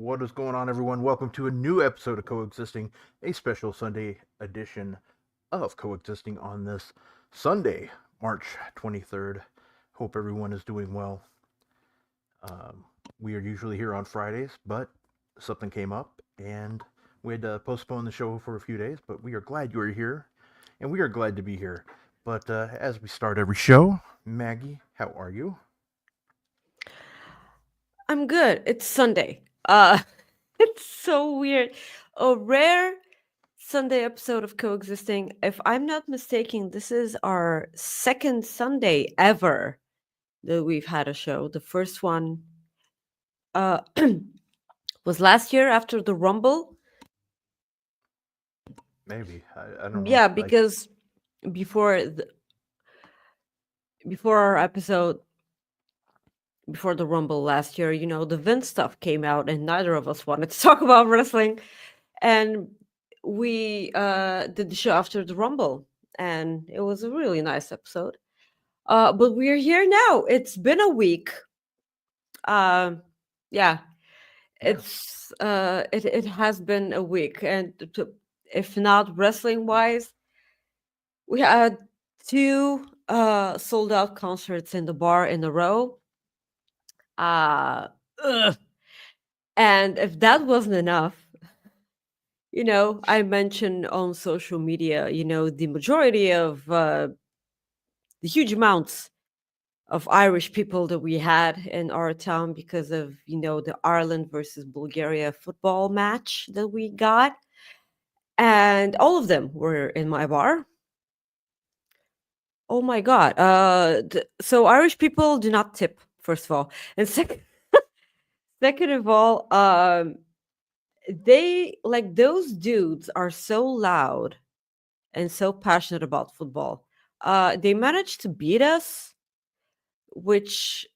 What is going on, everyone? Welcome to a new episode of Coexisting, a special Sunday edition of Coexisting on this Sunday, March 23rd. Hope everyone is doing well. We are usually here on Fridays, but something came up and we had to postpone the show for a few days, but we are glad you are here and we are glad to be here. But as we start every show, Maggie, how are you? I'm good. It's Sunday. It's so weird. A rare Sunday episode of Coexisting. If I'm not mistaken, this is our second Sunday ever that we've had a show. The first one uh was last year after the Rumble. Maybe. I don't know. Yeah, because before the, before our episode before the Rumble last year, the Vince stuff came out and neither of us wanted to talk about wrestling. And we did the show after the Rumble, and it was a really nice episode. But we're here now. It's been a week. Um, yeah, Yeah. it has been a week, and if not wrestling wise, we had two sold out concerts in the bar in a row. Uh, ugh. And if that wasn't enough, I mentioned on social media, the majority of the huge amounts of Irish people that we had in our town because of, the Ireland versus Bulgaria football match that we got. And all of them were in my bar. Oh my God. So Irish people do not tip, first of all. And second of all, they like those dudes are so loud and so passionate about football. They managed to beat us, which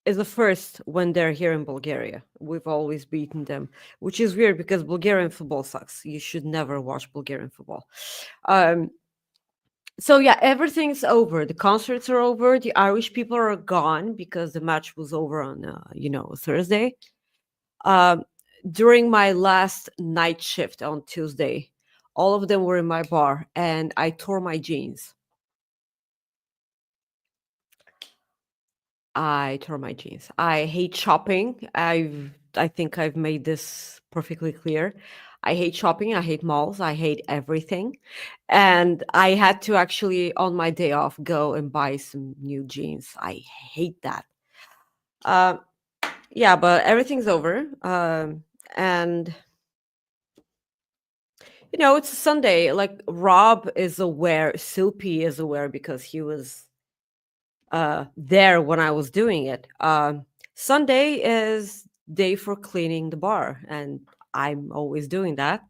is a first when they're here in Bulgaria. We've always beaten them, which is weird because Bulgarian football sucks. You should never watch Bulgarian football. Um, so yeah, everything's over. The concerts are over. The Irish people are gone because the match was over on Thursday. Um, During my last night shift on Tuesday, all of them were in my bar, and I tore my jeans. I tore my jeans. I hate shopping. I think I've made this perfectly clear. I hate shopping. I hate malls. I hate everything. And I had to actually on my day off go and buy some new jeans. I hate that. Uh, yeah, but everything's over. And it's a Sunday. Like Rob is aware, Soupy is aware because he was there when I was doing it. Sunday is day for cleaning the bar, and I'm always doing that.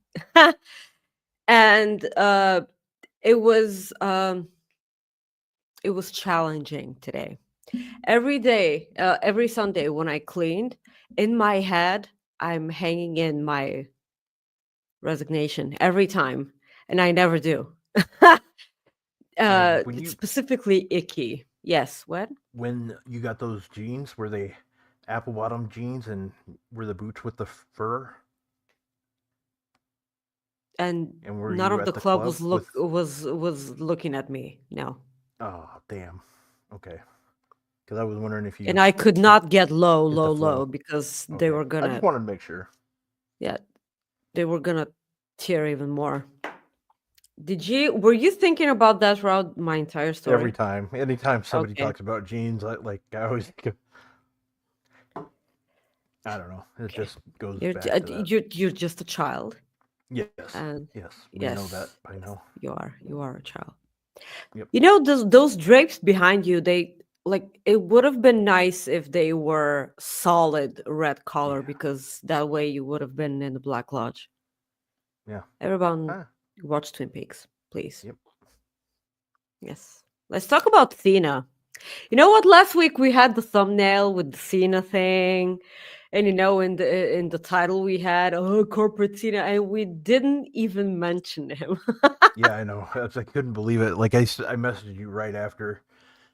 And it was um, it was challenging today. Every day, every Sunday when I cleaned, in my head, I'm hanging in my resignation every time, and I never do. Maggie, when It's you specifically icky. Yes, what? when you got those jeans, were they apple bottom jeans and were the boots with the fur? And And were none you of the at the club club was with? looking at me. No, Oh, damn. Okay. Because I was wondering if and you I could could not get low, hit the low, flow. low because they Okay. were I just gonna, wanted to make sure. yeah, they were gonna tear even more. Were you thinking about that throughout my entire Every story? time, anytime somebody Okay, talks about jeans, I always, I don't know. It okay. just goes back to that. You're just a child, Yes. and Yes. We know that yes, by yes, now. you are a child. Yep. Those drapes behind you, they like it would have been nice if they were solid red color Yeah. because that way you would have been in the Black Lodge. Yeah. Everyone Ah. watch Twin Peaks, please. Yep. Yes. Let's talk about Cena. You know what? Last week we had the thumbnail with the Cena thing, and in the title we had corporate Cena, and we didn't even mention him. Yeah, I know. I couldn't believe it. I messaged you right after,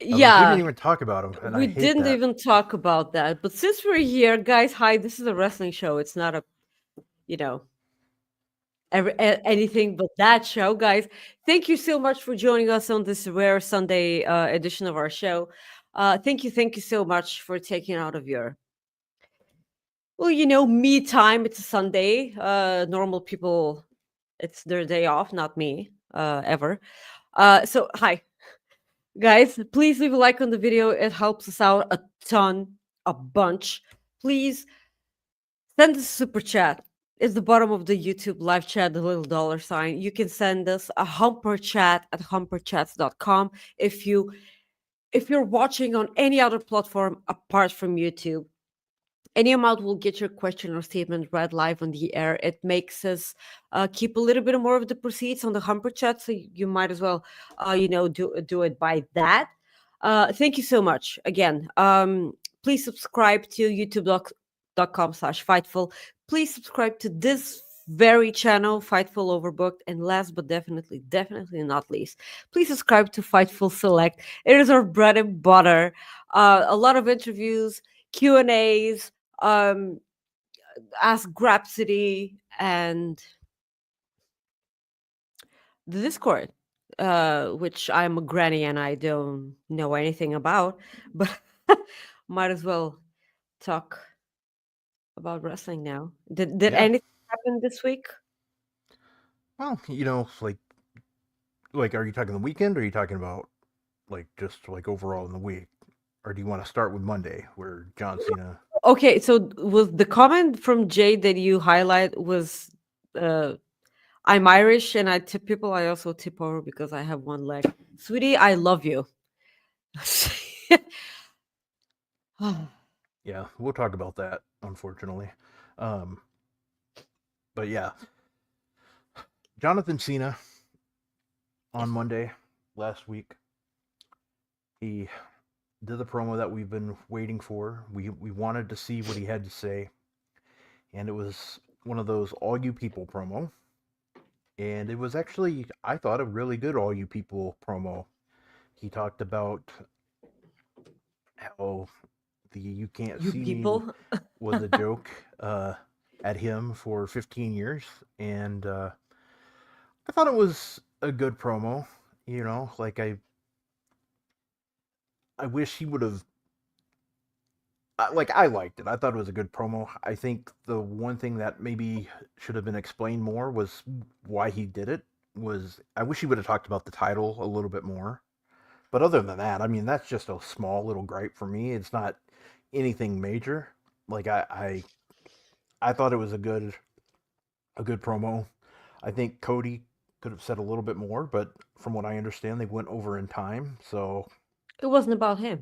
I was like, we didn't Yeah, even talk about him, and I we hate didn't that. even talk about that. But since we're here, guys, hi, this is a wrestling show. It's not a, you know, anything but that show, guys. Thank you so much for joining us on this rare Sunday edition of our show. Thank you so much for taking out of your, well, me time. It's a Sunday. Normal people, it's their day off, not me, ever. So hi, guys. Please leave a like on the video. It helps us out a ton, a bunch. Please send us a super chat. It's the bottom of the YouTube live chat, the little dollar sign. You can send us a humper chat at humperchats.com. If you're watching on any other platform apart from YouTube, any amount will get your question or statement read live on the air. It makes us keep a little bit more of the proceeds on the humper chat, so you might as well, do it by that. Thank you so much again. Please subscribe to youtube.com/fightful. Please subscribe to this very channel, Fightful Overbooked, and last but definitely not least, please subscribe to Fightful Select. It is our bread and butter. A lot of interviews, Q&As, um ask Grapsity, and the Discord, which I'm a granny and I don't know anything about, but might as well talk about wrestling now. Did Yeah. anything happen this week? Well, like, are you talking the weekend, or are you talking about like just like overall in the week, or do you want to start with Monday, where John Cena? Okay, so was the comment from Jay that you highlight was, uh I'm Irish and I tip people. I also tip over because I have one leg. Sweetie, I love you. Yeah, we'll talk about that. Unfortunately, um, but yeah, Jonathan Cena on Monday last week, he did the promo that we've been waiting for. We wanted to see what he had to say, and it was one of those all you people promo. And it was actually, I thought, a really good all you people promo. He talked about how the "you can't You see me" people. was a joke at him for 15 years, and I thought it was a good promo. Like I wish he would have. Like, I liked it. I thought it was a good promo. I think the one thing that maybe should have been explained more was why he did it. Was I wish he would have talked about the title a little bit more. But other than that, I mean, that's just a small little gripe for me. It's not anything major. Like, I thought it was a good promo. I think Cody could have said a little bit more, but from what I understand, they went over in time. So It wasn't about him.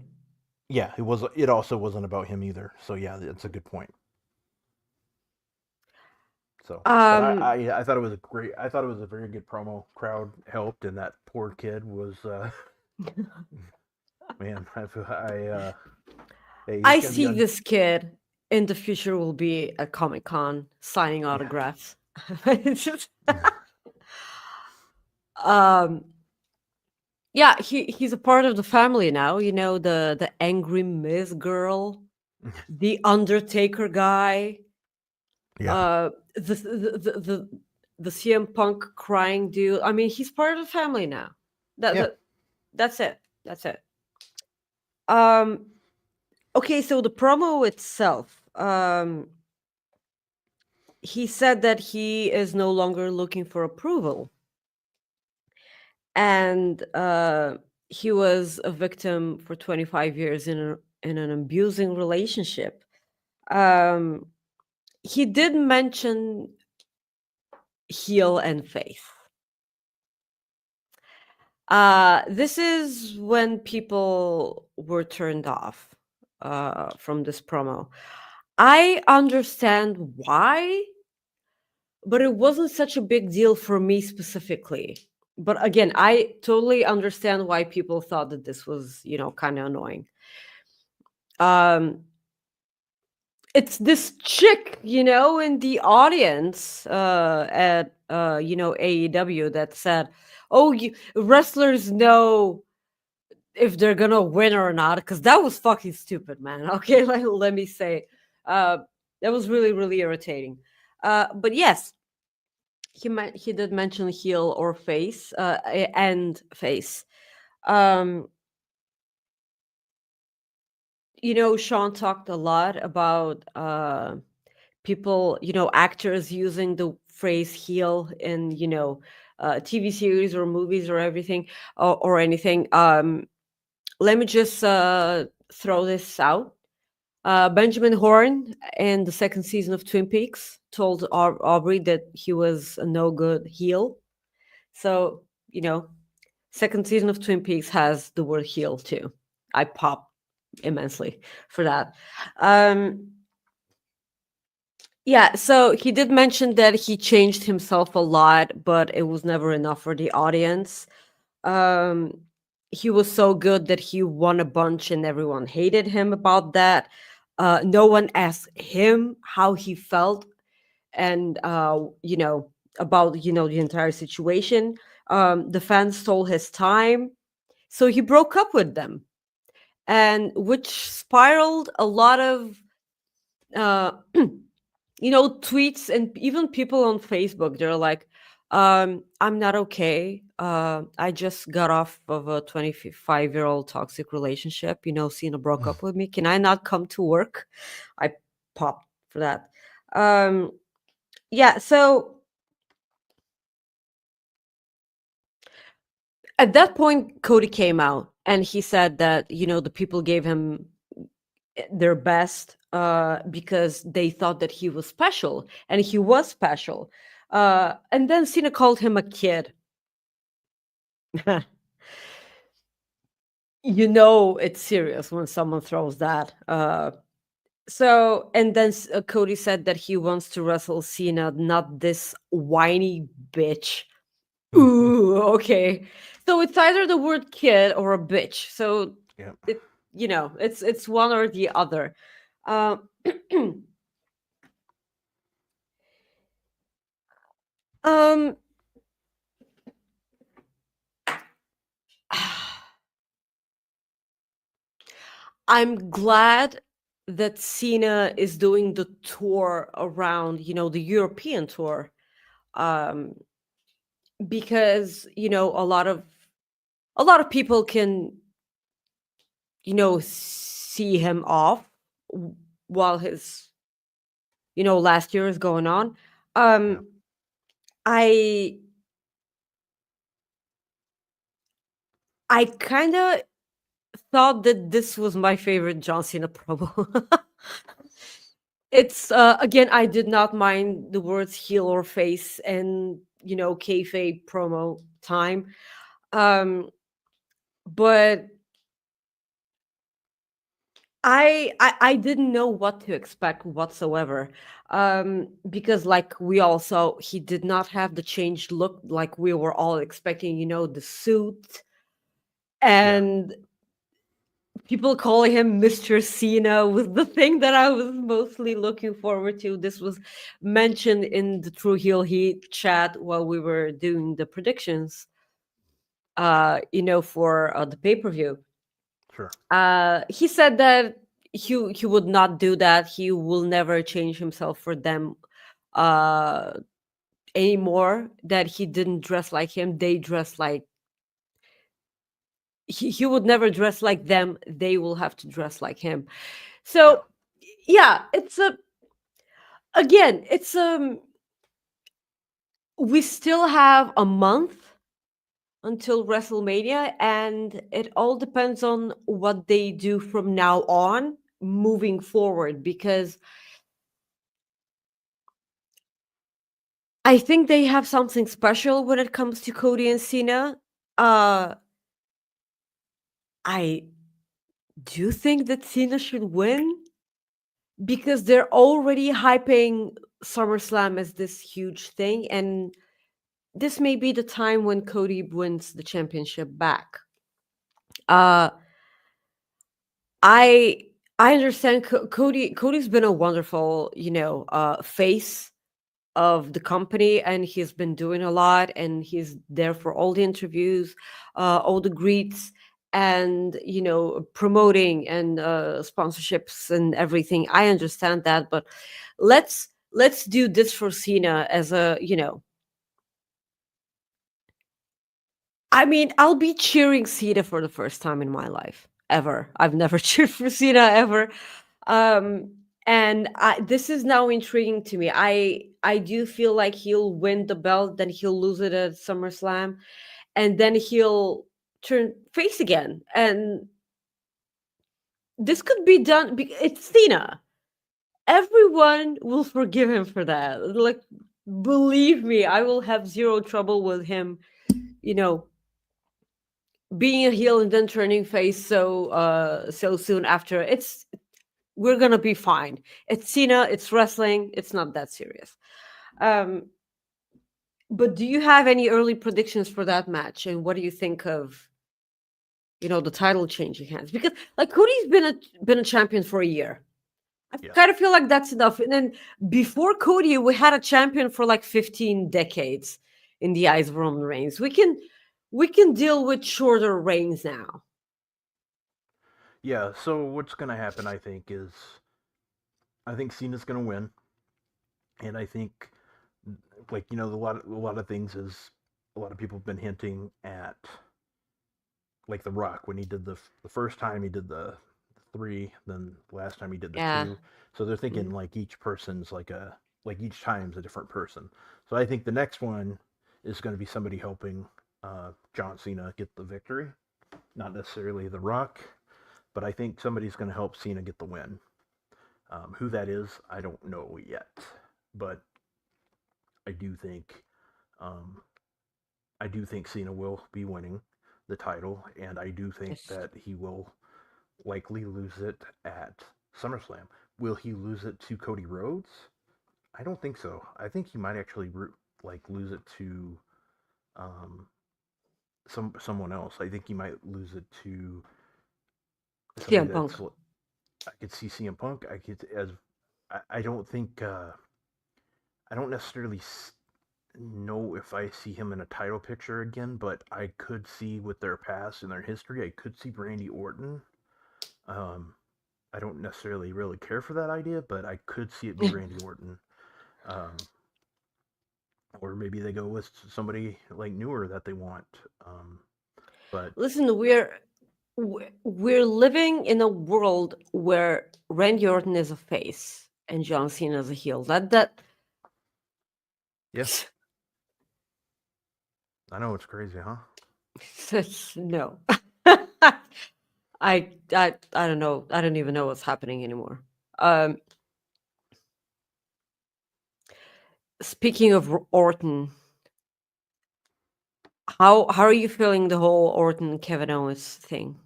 yeah, it was. It also wasn't about him either. So yeah, that's a good point. So, but Um, I thought it was a great. I thought it was a very good promo. Crowd helped, and that poor kid was man. Hey, he's I gonna be see on. this kid in the future will be at Comic Con signing Yeah, autographs. It's just- um, yeah, he's a part of the family now. You know, the angry Miz girl, the Undertaker guy, yeah, uh, the CM Punk crying dude. I mean, he's part of the family now. That, yeah, that that's it. That's it. Um, okay, so the promo itself. He said that he is no longer looking for approval, and he was a victim for 25 years in an abusing relationship. Um, he did mention heel and face. This is when people were turned off from this promo. I understand why, but it wasn't such a big deal for me specifically. But again, I totally understand why people thought that this was, kind of annoying. Um, it's this chick, in the audience at AEW that said, "Oh, wrestlers know if they're gonna win or not, because that was fucking stupid, man. Okay, like, let me say, uh, that was really really irritating. But yes, he did mention heel or face, and face. Um, Sean talked a lot about people, actors using the phrase heel in, TV series or movies or everything, or anything. Let me just throw this out. Benjamin Horn in the second season of Twin Peaks told Aubrey that he was a no good heel. So, second season of Twin Peaks has the word heel too. I pop immensely for that. Um, yeah, so he did mention that he changed himself a lot, but it was never enough for the audience. Um, he was so good that he won a bunch and everyone hated him about that. No one asked him how he felt and about the entire situation. The fans stole his time, so he broke up with them, and which spiraled a lot of uh, tweets and even people on Facebook. They're like, I'm not okay. I just got off of a 25-year-old toxic relationship. Cena broke up with me. Can I not come to work? I popped for that. Um, yeah, so at that point, Cody came out and he said that, the people gave him their best because they thought that he was special, and he was special. And then Cena called him a kid. It's serious when someone throws that. And then Cody said that he wants to wrestle Cena, not this whiny bitch. Ooh, okay. So it's either the word kid or a bitch. So Yeah. it's one or the other. Uh, um, I'm glad that Cena is doing the tour around, the European tour, um, because a lot of people can, see him off while his, last year is going on. Yeah. Um, I I kind of thought that this was my favorite John Cena promo. It's again, I did not mind the words heel or face and kayfabe promo time, um, but I didn't know what to expect whatsoever, because like we all saw, he did not have the changed look like we were all expecting. The suit Yeah. and people calling him Mr. Cena was the thing that I was mostly looking forward to. This was mentioned in the True Heel Heat chat while we were doing the predictions, for the pay-per-view. Sure. He said that he would not do that. He will never change himself for them uh anymore. That he didn't dress like him. They dress like he would never dress like them. They will have to dress like him. Yeah. So yeah, it's we still have a month until WrestleMania, and it all depends on what they do from now on moving forward, because I think they have something special when it comes to Cody and Cena. Uh I do think that Cena should win because they're already hyping SummerSlam as this huge thing, and this may be the time when Cody wins the championship back. Uh I I understand Cody's been a wonderful, face of the company, and he's been doing a lot, and he's there for all the interviews, all the greets, and promoting and sponsorships and everything. I understand that, but let's do this for Cena as a I mean, I'll be cheering Cena for the first time in my life ever. I've never cheered for Cena ever. Um, and this is now intriguing to me. I do feel like he'll win the belt, then he'll lose it at SummerSlam, and then he'll turn face again. And this could be done. It's Cena. Everyone will forgive him for that. Like, believe me, I will have zero trouble with him. You know, being a heel and then turning face so soon after. We're gonna be fine. It's Cena, it's wrestling, it's not that serious. um but do you have any early predictions for that match, and what do you think of the title changing hands? Because like Cody's been a champion for a year. I Yes. kind of feel like that's enough. And then before Cody, we had a champion for like 15 decades in the eyes of Roman Reigns. We can deal with shorter reigns now. Yeah. So what's gonna happen? I think Cena's gonna win, and I think like a lot of things is a lot of people have been hinting at like The Rock when he did the first time he did the three, then last time he did the Yeah. two. So they're thinking Mm. like each person's like each time's a different person. So I think the next one is going to be somebody helping John Cena get the victory, not necessarily The Rock, but I think somebody's going to help Cena get the win. Who that is, I don't know yet, but I do think um, I do think Cena will be winning the title, and I do think Yes. that he will likely lose it at SummerSlam. Will he lose it to Cody Rhodes? I don't think so. I think he might actually like lose it to um, someone else. I think he might lose it to somebody CM Punk. that's. I could see CM Punk. I could as. I don't think. I don't necessarily know if I see him in a title picture again, but I could see with their past and their history, I could see Randy Orton. Um, I don't necessarily really care for that idea, but I could see it be Randy Orton. Um, or maybe they go with somebody like newer that they want. Um, but Listen, we're living in a world where Randy Orton is a face and John Cena is a heel. That yeah, I know it's crazy, huh? no. I don't know. I don't even know what's happening anymore. Um, Speaking of Orton, how are you feeling the whole Orton Kevin Owens thing?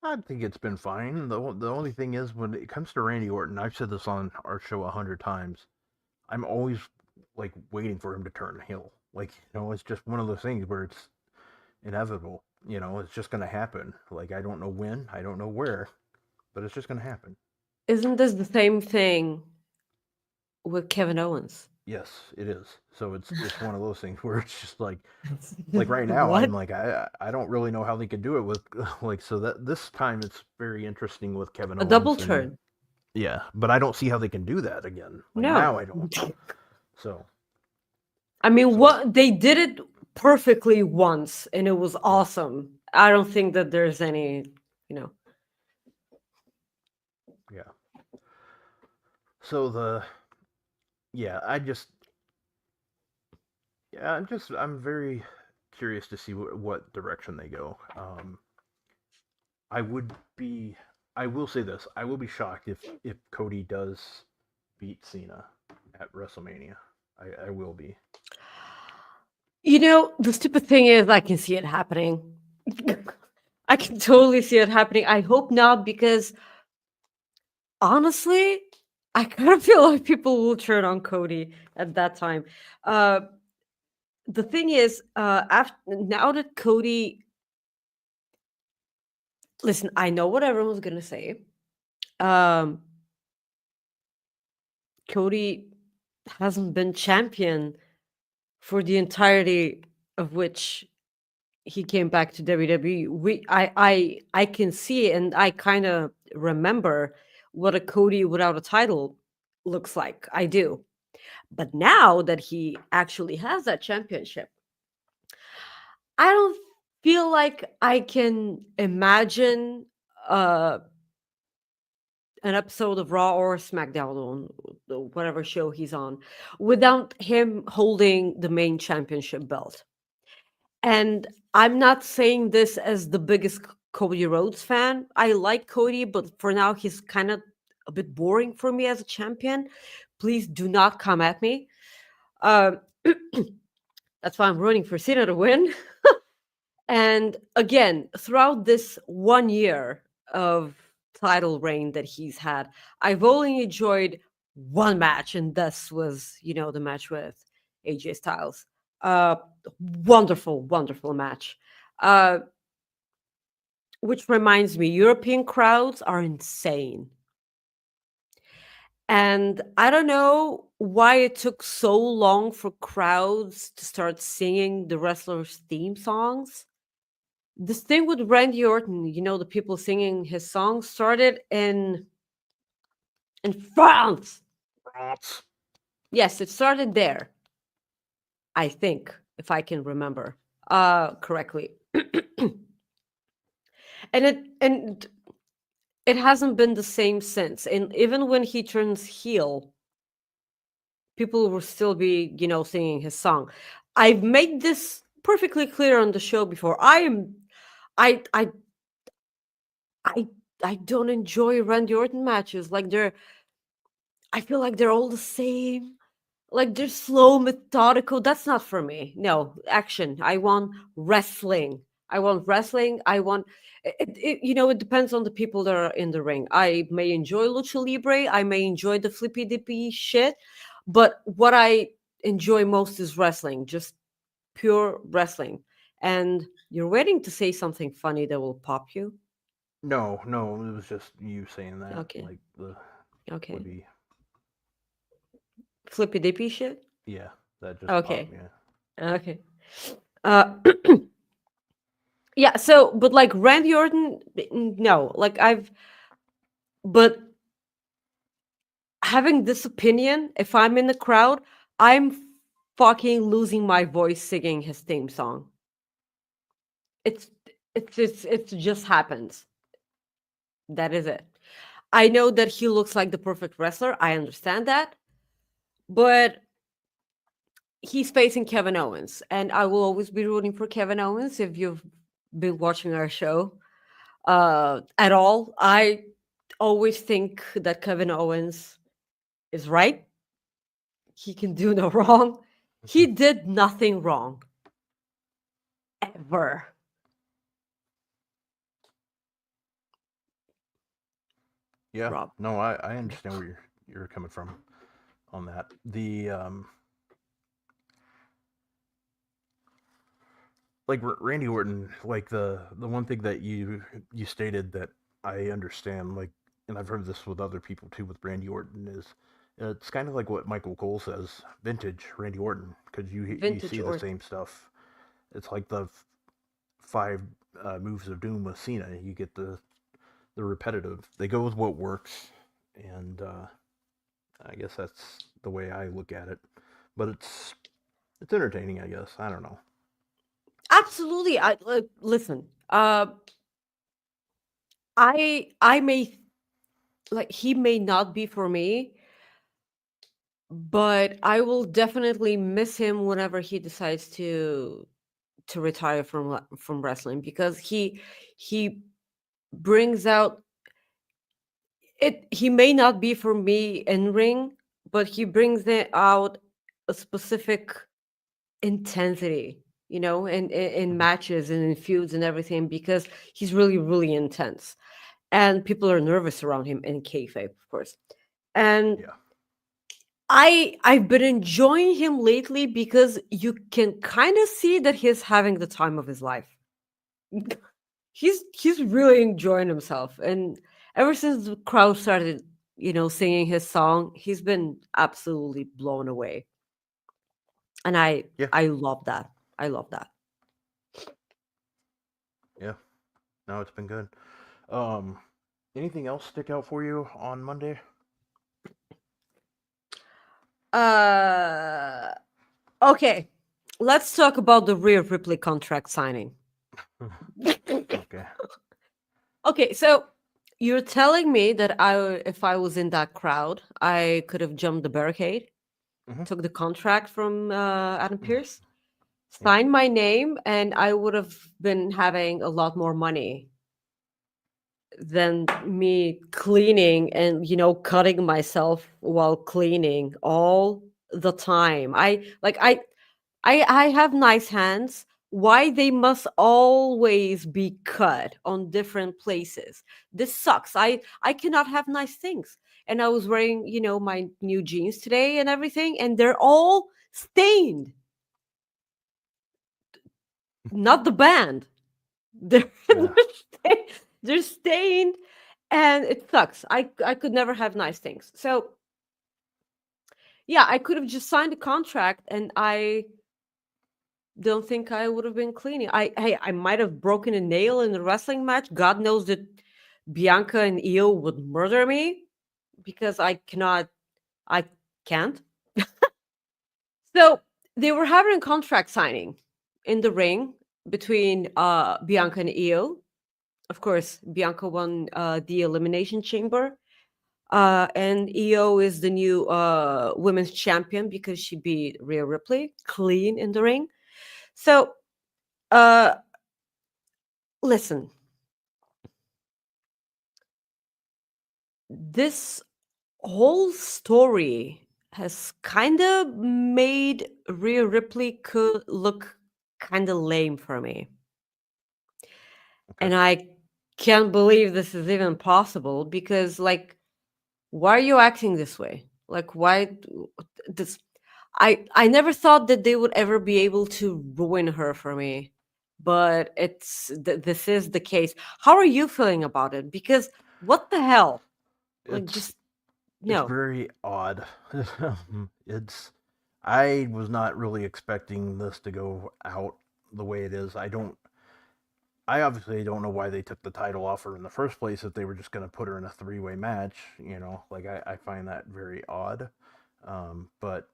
I think it's been fine. The only thing is when it comes to Randy Orton, I've said this on our show 100 times. I'm always like waiting for him to turn heel. Like it's just one of those things where it's inevitable. It's just gonna happen. Like I don't know when, I don't know where, but it's just gonna happen. Isn't this the same thing with Kevin Owens? Yes, it is. So it's one of those things where it's just like right now I'm What? like I don't really know how they could do it with like so that this time it's very interesting with Kevin A double Owens and turn? yeah, but I don't see how they can do that again. Like now No. I don't. So I mean, so what they did it perfectly once, and it was yeah, awesome. I don't think that there's any, you know. yeah. So the yeah, I'm very curious to see what direction they go. I would be I will say this, I will be shocked if Cody does beat Cena at WrestleMania. I will be. The stupid thing is, I can see it happening. I can totally see it happening. I hope not, because honestly, I kind of feel like people will turn on Cody at that time. Uh, the thing is, after now that Cody, listen, I know what everyone's gonna say. Um, Cody hasn't been champion for the entirety of which he came back to WWE, I can see and I kind of remember what a Cody without a title looks like. I do. But now that he actually has that championship, I don't feel like I can imagine uh an episode of Raw or SmackDown on whatever show he's on without him holding the main championship belt. And I'm not saying this as the biggest Cody Rhodes fan. I like Cody, but for now, he's kind of a bit boring for me as a champion. Please do not come at me. Um, that's why I'm rooting for Cena to win. And again, throughout this 1 year of title reign that he's had, I've only enjoyed one match, and this was, the match with AJ Styles. Uh, Wonderful, wonderful match. Uh, which reminds me, European crowds are insane. And I don't know why it took so long for crowds to start singing the wrestlers' theme songs. This thing with Randy Orton, the people singing his songs started in France. France. Yes, it started there. I think, if I can remember correctly. And it hasn't been the same since. And even when he turns heel, people will still be, singing his song. I've made this perfectly clear on the show before. I I I I don't enjoy Randy Orton matches. I feel like they're all the same. Like they're slow, methodical. That's not for me. No, action. I want wrestling. I want wrestling. I want it depends on the people that are in the ring. I may enjoy lucha libre. I may enjoy the flippy dippy shit, but what I enjoy most is wrestling, just pure wrestling. And you're waiting to say something funny that will pop you. No, no, it was just you saying that. Okay, Like the would okay. be Flippy dippy shit. yeah, that just popped Okay, me. okay. Uh, Yeah, so but like Randy Orton, no, like but having this opinion, if I'm in the crowd, I'm fucking losing my voice singing his theme song. It's it just happens. That is it. I know that he looks like the perfect wrestler. I understand that, but he's facing Kevin Owens, and I will always be rooting for Kevin Owens if you've been watching our show at all. I always think that Kevin Owens is right. He can do no wrong. He did nothing wrong ever. Yeah, Rob. no, I understand where you're coming from on that. The like Randy Orton, like the one thing that you stated that I understand, like, and I've heard this with other people too, with Randy Orton is it's kind of like what Michael Cole says, vintage Randy Orton, because you Vintage see the Orton. same stuff. It's like the five moves of doom with Cena. You get the repetitive. They go with what works, and I guess that's the way I look at it. But it's entertaining, I guess. I don't know. Absolutely. Listen. I may like he may not be for me, but I will definitely miss him whenever he decides to retire from wrestling because he brings out it. He may not be for me in ring, but he brings it out a specific intensity, in Mhm. matches and in feuds and everything because he's really, really intense, and people are nervous around him in kayfabe, of course. And Yeah. I've been enjoying him lately because you can kind of see that he's having the time of his life. He's really enjoying himself, and ever since the crowd started, singing his song, he's been absolutely blown away, and I Yeah. I love that. I love that. No, it's been good. Um, anything else stick out for you on Monday? Uh, okay. Let's talk about the Rhea Ripley contract signing. Okay. Okay, so you're telling me that if I was in that crowd, I could have jumped the barricade, Hmm. took the contract from Adam Pierce, Yeah. signed my name, and I would have been having a lot more money than me cleaning and cutting myself while cleaning all the time. I have nice hands. Why they must always be cut on different places? This sucks. I cannot have nice things. And I was wearing, my new jeans today and everything, and they're all stained. Not the band. They're Yeah. they're stained, and it sucks. I could never have nice things. So yeah, I could have just signed a contract, and I don't think I would have been cleaning. I might have broken a nail in the wrestling match. God knows that Bianca and Io would murder me because I can't. So they were having a contract signing in the ring between Bianca and Io. Of course, Bianca won the Elimination Chamber. And Io is the new women's champion because she beat Rhea Ripley clean in the ring. So, uh, listen, this whole story has kind of made Rhea Ripley could look kind of lame for me. Okay. And I can't believe this is even possible because, like, why are you acting this way? Like, this? I never thought that they would ever be able to ruin her for me, but this is the case. How are you feeling about it? Because what the hell? Like, It's just it's no. very odd. it's I was not really expecting this to go out the way it is. I obviously don't know why they took the title off her in the first place if they were just going to put her in a three-way match. Like I find that very odd. But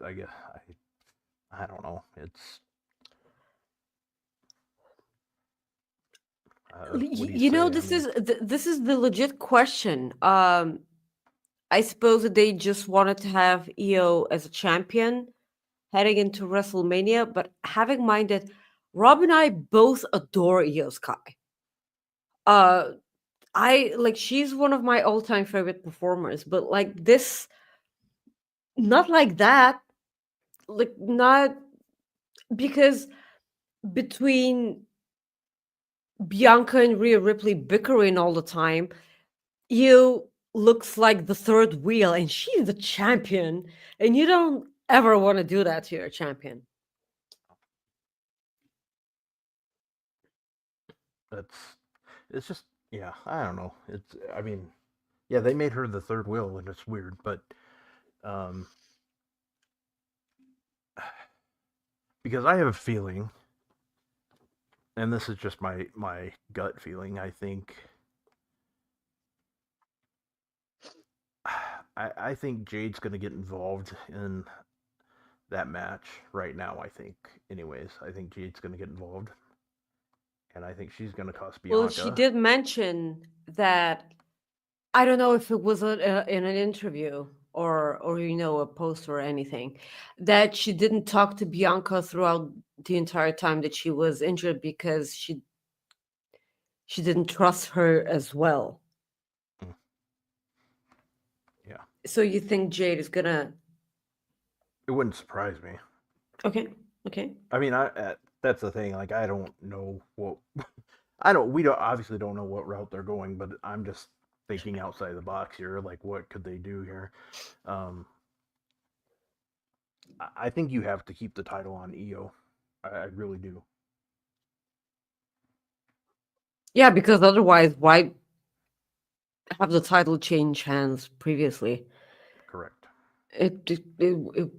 I guess I don't know. What do you say? I mean, This is the legit question. I suppose that they just wanted to have Io as a champion heading into WrestleMania, but having in mind that Rob and I both adore Io Sky. Uh, I like she's one of my all-time favorite performers, but like this, not like that. Like not because between Bianca and Rhea Ripley bickering all the time, you looks like the third wheel, and she's the champion, and you don't ever want to do that to your champion. that's it's just yeah. I don't know. I mean, yeah, they made her the third wheel, and it's weird, but um, because I have a feeling, and this is just my gut feeling. I think Jade's gonna get involved in that match right now. I think, anyways, I think Jade's gonna get involved, and I think she's gonna cost Well, she Bianca. did mention that I don't know if it was in an interview or a post or anything that she didn't talk to Bianca throughout the entire time that she was injured because she didn't trust her as well. Mm, yeah, So you think Jade is gonna? it wouldn't surprise me. Okay, okay. I mean, that's the thing. Like, I don't know what I don't. We don't obviously don't know what route they're going, but I'm just thinking outside the box here. Like, what could they do here? Um, I think you have to keep the title on EO. I really do. Yeah, because otherwise, why have the title change hands previously? Correct. It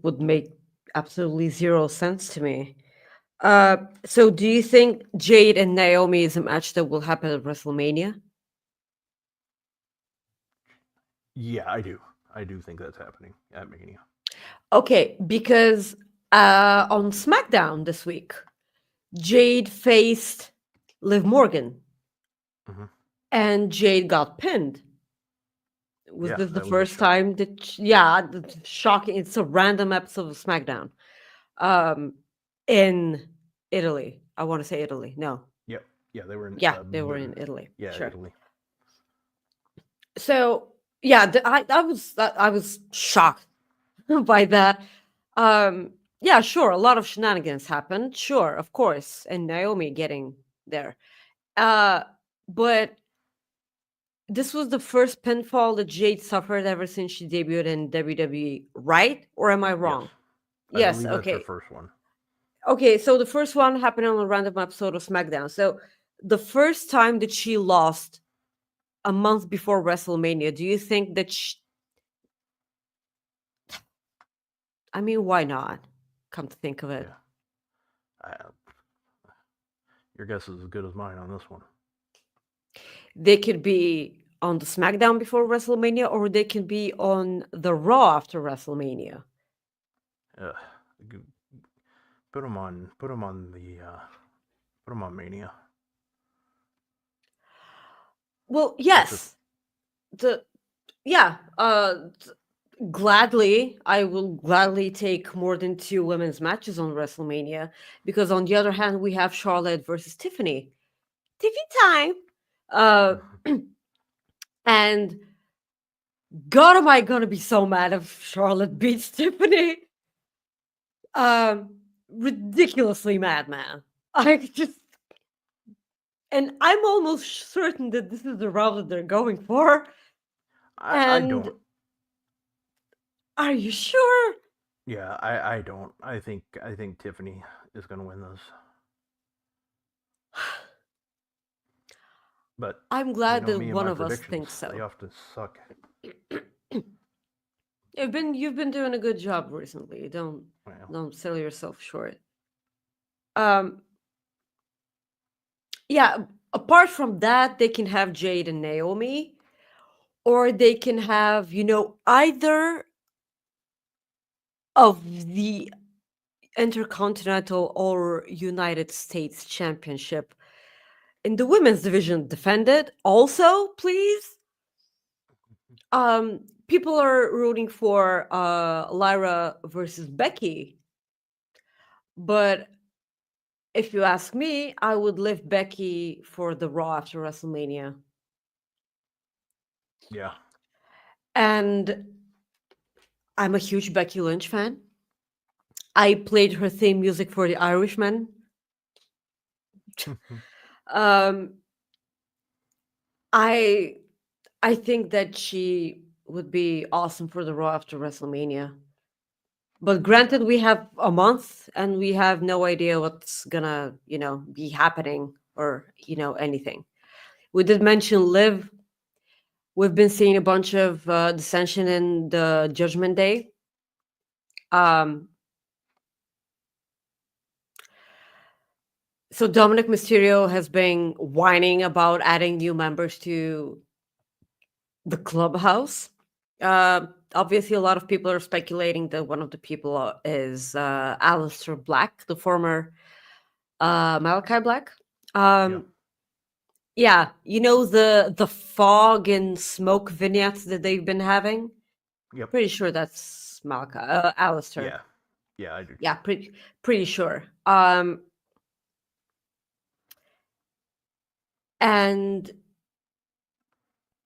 would make absolutely zero sense to me. So do you think Jade and Naomi is a match that will happen at WrestleMania? Yeah, I do. I do think that's happening at Mania. Okay, because on SmackDown this week, Jade faced Liv Morgan, Hmm. and Jade got pinned. Was Yeah, this the that was a first shock. time that? Yeah, shocking. It's a random episode of SmackDown. Um, in Italy, I want to say Italy. No, Yep. Yeah, they were in. yeah, they were in Italy. Yeah, Sure. Italy. So yeah, I was shocked by that. Um, yeah, sure, a lot of shenanigans happened. Sure, of course, and Naomi getting there. Uh, but this was the first pinfall that Jade suffered ever since she debuted in WWE, right? Or am I Yes, wrong? I Yes, believe that's her okay. first one. Okay, so the first one happened on a random episode of SmackDown. So the first time that she lost a month before WrestleMania, do you think that I mean, why not? Come to think of it. Yeah. I, your guess is as good as mine on this one. They could be on the SmackDown before WrestleMania, or they can be on the Raw after WrestleMania. Uh, put them on. Put them on the. Put them on Mania. Well, That's just. yes. The yeah, gladly, I will gladly take more than two women's matches on WrestleMania because on the other hand, we have Charlotte versus Tiffany. Tiffany time. Uh and God am I gonna be so mad if Charlotte beats Tiffany. Ridiculously mad, man. I just and I'm almost certain that this is the route that they're going for. I And don't. are you sure? Yeah, I don't. I think Tiffany is going to win this. But I'm you glad know that me and one my of us predictions, thinks they so. often suck. You've been doing a good job recently. Don't Well, don't sell yourself short. Um, yeah. Apart from that, they can have Jade and Naomi, or they can have either of the Intercontinental or United States Championship in the women's division defended. Also, please. People are rooting for Lyra versus Becky, but if you ask me, I would leave Becky for the Raw after WrestleMania. yeah. And I'm a huge Becky Lynch fan. I played her theme music for The Irishman. Um, I I think that she would be awesome for the Raw after WrestleMania. But granted, we have a month and we have no idea what's gonna, be happening or, anything. We did mention Liv. We've been seeing a bunch of dissension in the Judgment Day. Um, so Dominic Mysterio has been whining about adding new members to the clubhouse. Obviously, a lot of people are speculating that one of the people is Aleister Black, the former Malachi Black. Yeah. Um, yeah, the fog and smoke vignettes that they've been having. Yep. Pretty sure that's Malachi, Aleister. Yeah. Yeah, I do Yeah, too. pretty sure. And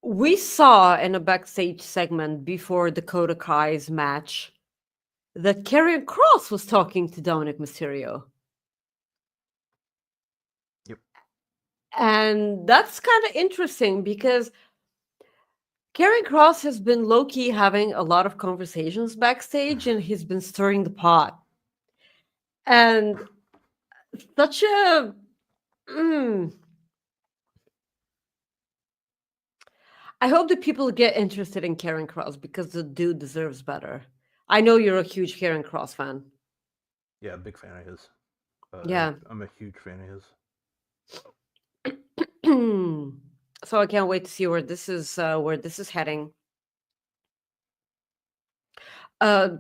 we saw in a backstage segment before Dakota Kai's match that Karrion Cross was talking to Dominic Mysterio. Yep. And that's kind of interesting because Karrion Cross has been low key having a lot of conversations backstage and he's been stirring the pot. And such a. Mm, I hope that people get interested in Karrion Cross because the dude deserves better. I know you're a huge Karrion Cross fan. Yeah, big fan of his. Yeah. I'm a huge fan of his. So I can't wait to see where this is heading. Uh,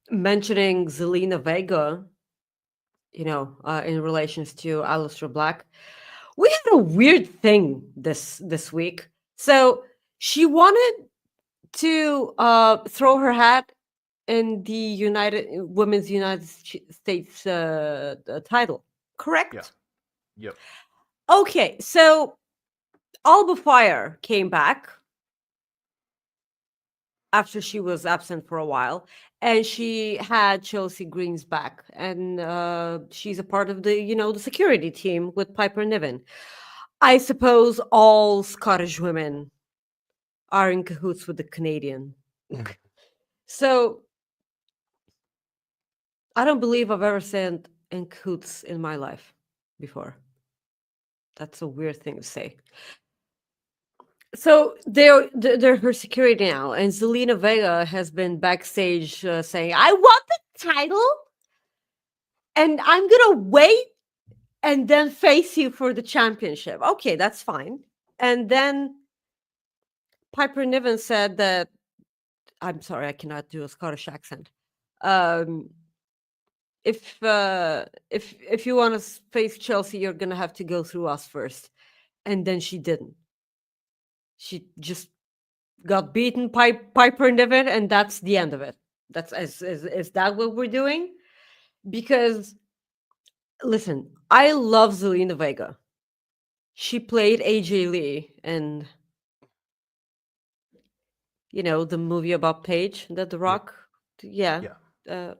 Mentioning Zelina Vega, in relations to Aleister Black, we had a weird thing this week. So she wanted to throw her hat in the United States title, Yeah. correct? Yep. Okay, so Alba Fire came back after she was absent for a while, and she had Chelsea Greens back, and she's a part of the security team with Piper Niven. I suppose all Scottish women are in cahoots with the Canadian. So I don't believe I've ever said in cahoots in my life before. That's a weird thing to say. So they're her security now, and Zelina Vega has been backstage saying, "I want the title, and I'm gonna wait and then face you for the championship." Okay, that's fine. And then Piper Niven said that, I'm sorry, I cannot do a Scottish accent. Um, if you want to face Chelsea, you're gonna have to go through us first. And then she didn't. She just got beaten by Piper Niven, and that's the end of it. That's is that what we're doing? Because listen, I love Zelina Vega. She played AJ Lee in the movie about Paige that The Yep. Rock. Yeah. Yeah.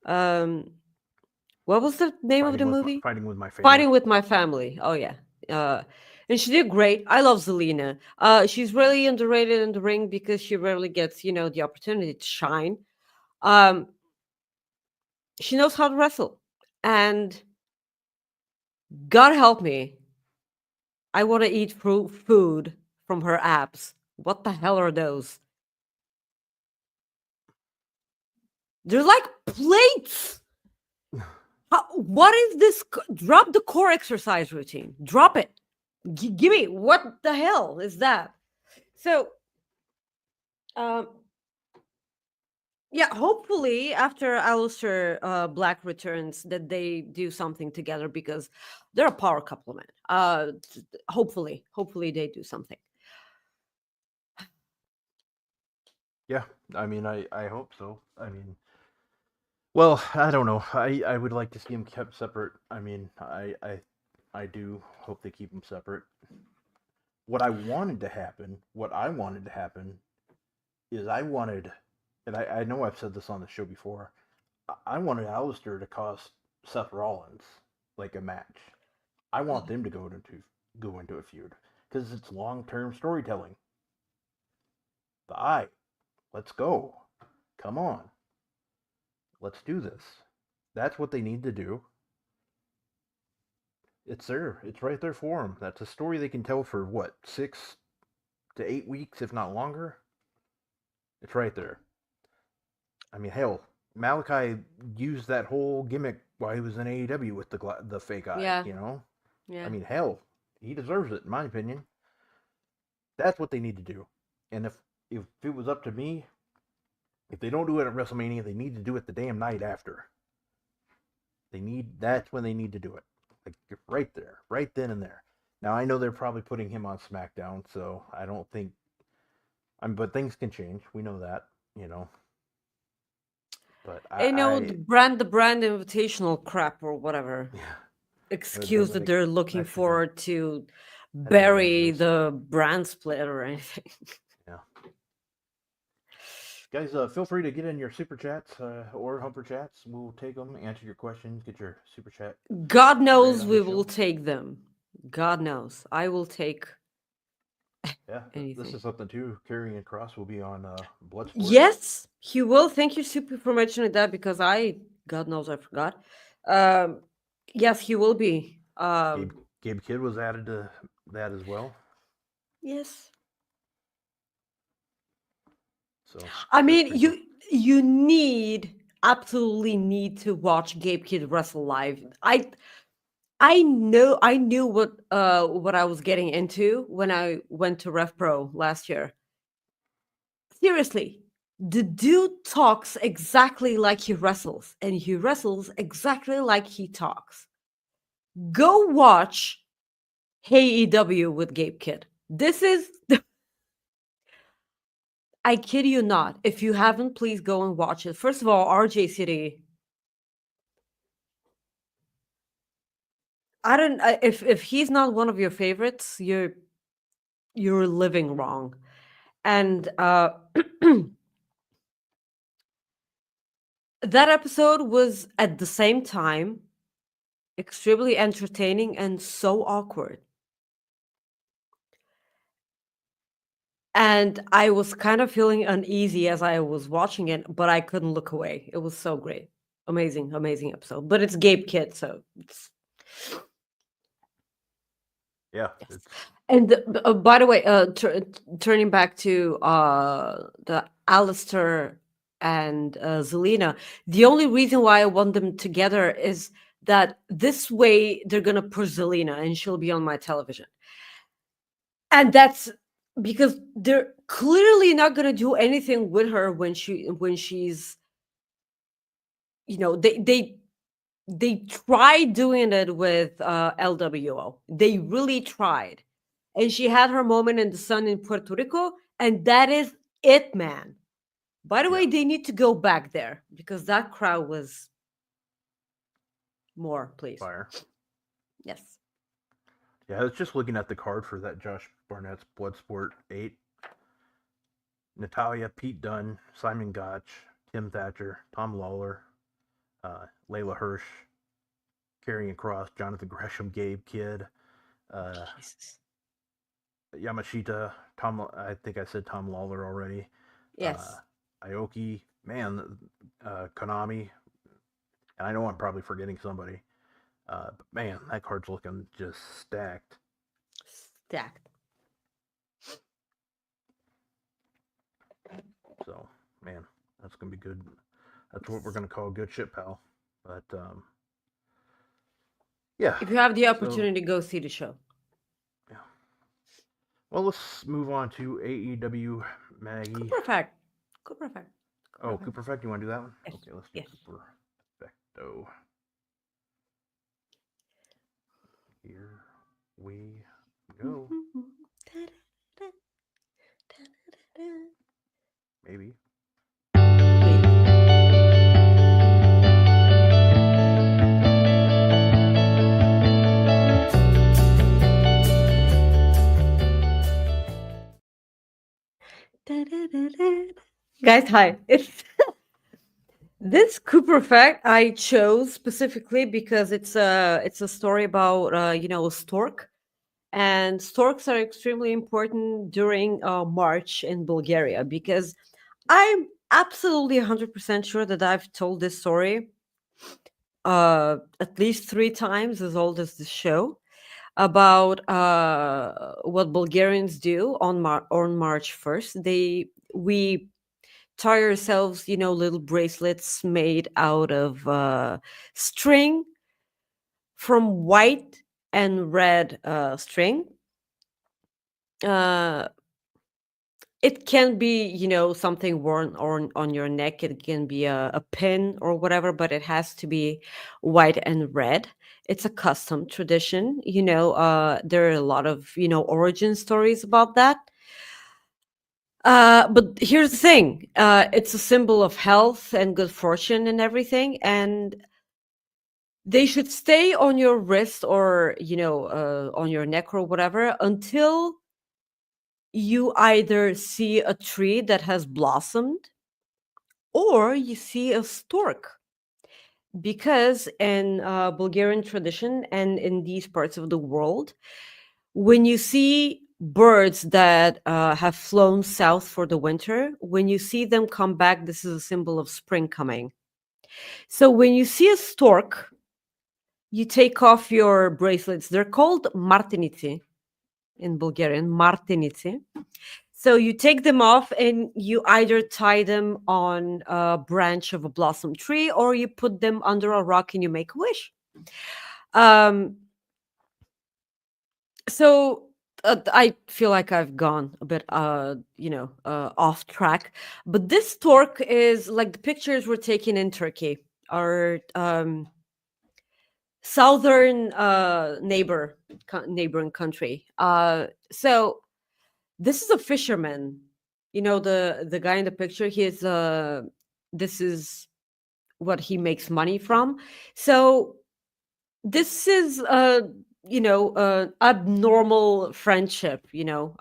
Uh, um, what was the name of the movie? Fighting with my family. Fighting with My Family. Oh yeah. Uh, and she did great. I love Zelina. She's really underrated in the ring because she rarely gets, the opportunity to shine. Um, she knows how to wrestle. And God help me, I want to eat food from her abs. What the hell are those? They're like plates. What is this? Drop the core exercise routine. Drop it. Give me, what the hell is that? So, um, yeah, hopefully after Alistair Black returns, that they do something together because they're a power couple, man. Hopefully they do something. Yeah. I mean, I hope so. I mean, well, I don't know. I would like to see them kept separate. I mean, I do hope they keep them separate. What I wanted to happen is I wanted, and I know I've said this on the show before. I wanted Alistair to cost Seth Rollins like a match. I want them to go into a feud because it's long term storytelling. The eye, let's go. Come on, let's do this. That's what they need to do. It's there. It's right there for them. That's a story they can tell for what 6 to 8 weeks, if not longer. It's right there. I mean, hell, Malachi used that whole gimmick while he was in AEW with the fake eye. Yeah, I yeah. mean, hell, he deserves it in my opinion. That's what they need to do. And if it was up to me, if they don't do it at WrestleMania, they need to do it the damn night after. That's when they need to do it. Like right there, right then and there. Now I know they're probably putting him on SmackDown, so I don't think. But things can change. We know that. But The I brand invitational crap or whatever yeah, excuse that that they're looking actually doesn't for to that doesn't bury exist. the brand split or anything. Yeah, guys, feel free to get in your super chats or humper chats. We'll take them, answer your questions, get your super chat God read knows on the we will show. take them. God knows. I will take Yeah, this anything. is something too. Carrying across will be on Bloodsport. Yes, he will. Thank you, Super, for mentioning that because God knows, I forgot. Um, yes, he will be. Gabe Kidd was added to that as well. Yes. So I that's mean, pretty cool. you need absolutely need to watch Gabe Kidd wrestle live. I knew what I was getting into when I went to Rev Pro last year. Seriously, the dude talks exactly like he wrestles, and he wrestles exactly like he talks. Go watch AEW with Gabe Kidd. This is, I kid you not. If you haven't, please go and watch it. First of all, RJ City. I don't. If he's not one of your favorites, you're living wrong. And that episode was at the same time extremely entertaining and so awkward. And I was kind of feeling uneasy as I was watching it, but I couldn't look away. It was so great. Amazing, amazing episode. But it's Gabe Kidd, so it's Yeah, yes. it's And by the way, turning back to the Alistair and Zelina, the only reason why I want them together is that this way they're gonna push Zelina and she'll be on my television. And that's because they're clearly not gonna do anything with her when she's, they tried doing it with LWO. They really tried. And she had her moment in the sun in Puerto Rico, and that is it, man. By the yeah, way, they need to go back there because that crowd was more, please. fire. Yes. Yeah, I was just looking at the card for that Josh Barnett's Bloodsport 8. Natalia, Pete Dunne, Simon Gotch, Tim Thatcher, Tom Lawler, Layla Hirsch, Karrion Cross, Jonathan Gresham, Gabe Kidd, Jesus. Yamashita, Tom. I think I said Tom Lawler already. Yes. Aoki, man, Konami, and I know I'm probably forgetting somebody. But man, that card's looking just stacked. Stacked. So, man, that's gonna be good. That's what we're gonna call good shit, pal. But yeah. If you have the So opportunity, go see the show. yeah. Well, let's move on to AEW Maggie. Cooper Effect. Cooper Effect. Oh, Cooper Effect. You want to do that one? Yes. Okay, let's do Yes. Cooper Effecto. Here we go. Maybe. Guys, hi. It's this Cooper Effect I chose specifically because it's a story about a stork, and storks are extremely important during March in Bulgaria because I'm absolutely 100% sure that I've told this story at least 3 times as old as the show about what Bulgarians do on March 1st. We tie ourselves, little bracelets made out of string from white and red string. Uh, it can be, something worn on your neck. It can be a pin or whatever, but it has to be white and red. It's a custom tradition. There are a lot of, origin stories about that. But here's the thing. It's a symbol of health and good fortune and everything. And they should stay on your wrist or, on your neck or whatever until you either see a tree that has blossomed or you see a stork. Because in Bulgarian tradition and in these parts of the world, when you see birds that have flown south for the winter, when you see them come back, this is a symbol of spring coming. So when you see a stork, you take off your bracelets. They're called martinici in Bulgarian, martinici. So you take them off and you either tie them on a branch of a blossom tree or you put them under a rock and you make a wish. Um, so I feel like I've gone a bit, off track. But this stork is like the pictures were taken in Turkey, our southern neighboring country. So this is a fisherman. The guy in the picture. This is what he makes money from. So this is abnormal friendship,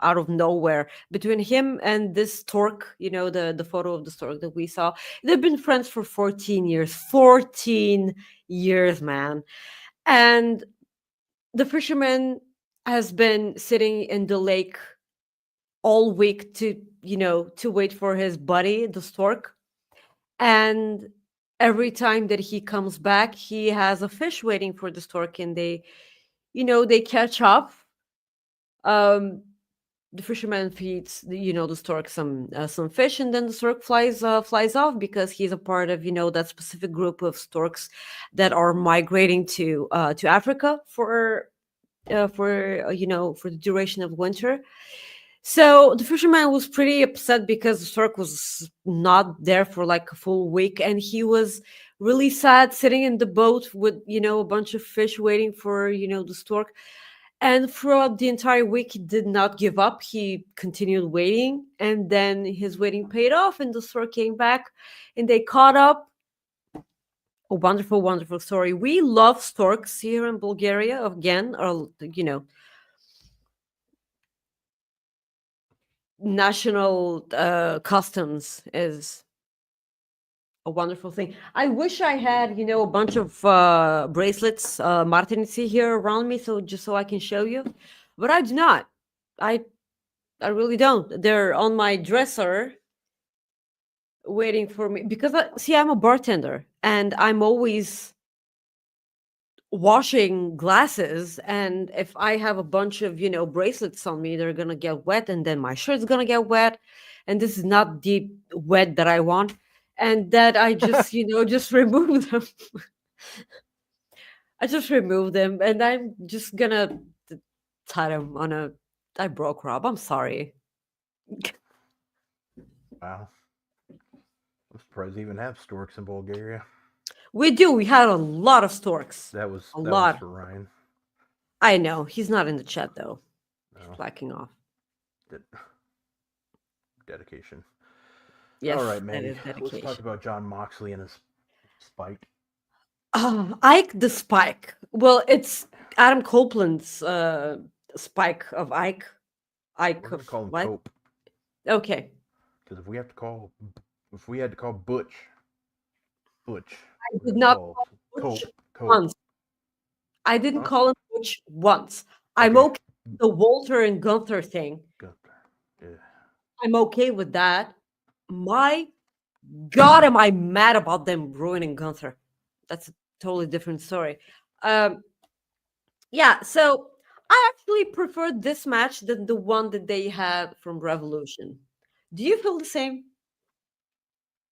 out of nowhere between him and this stork. The photo of the stork that we saw. They've been friends for 14 years. 14 years, man. And the fisherman has been sitting in the lake all week to wait for his buddy, the stork. And every time that he comes back, he has a fish waiting for the stork, and they catch up. Um, the fisherman feeds the stork some fish, and then the stork flies off because he's a part of that specific group of storks that are migrating to Africa for the duration of winter. So the fisherman was pretty upset because the stork was not there for like a full week, and he was really sad sitting in the boat with a bunch of fish waiting for the stork. And throughout the entire week, he did not give up. He continued waiting, and then his waiting paid off, and the stork came back, and they caught up. A wonderful, wonderful story. We love storks here in Bulgaria. Again, or national customs is a wonderful thing. I wish I had, a bunch of bracelets, martinsi here around me, so just so I can show you, but I do not. I I really don't. They're on my dresser, waiting for me because see, I'm a bartender, and I'm always washing glasses, and if I have a bunch of bracelets on me, they're gonna get wet, and then my shirt's gonna get wet, and this is not the wet that I want, and that I just just remove them. I just remove them, and I'm just gonna tie them on a. I broke, Rob, I'm sorry. Wow. I'm surprised they even have storks in Bulgaria. We had a lot of storks. That was A that was lot. for Ryan. I know he's not in the chat though. He's No, slacking off. dedication. All Yes, right, that Maggie. is Let's talk dedication. about John Moxley and his spike. Ike the Spike. Well, it's Adam Copeland's Spike of Ike. We're Ike gonna of call him what? Cope Okay. because if we had to call Butch, I we're did gonna not call call him Butch Cope. once. I didn't Huh? call him Butch once. I'm Okay. okay with the Walter and Gunther thing. Gunther. Yeah. I'm okay with that. My God, am I mad about them ruining Gunther? That's a totally different story. Um, yeah, so I actually prefer this match than the one that they had from Revolution. Do you feel the same?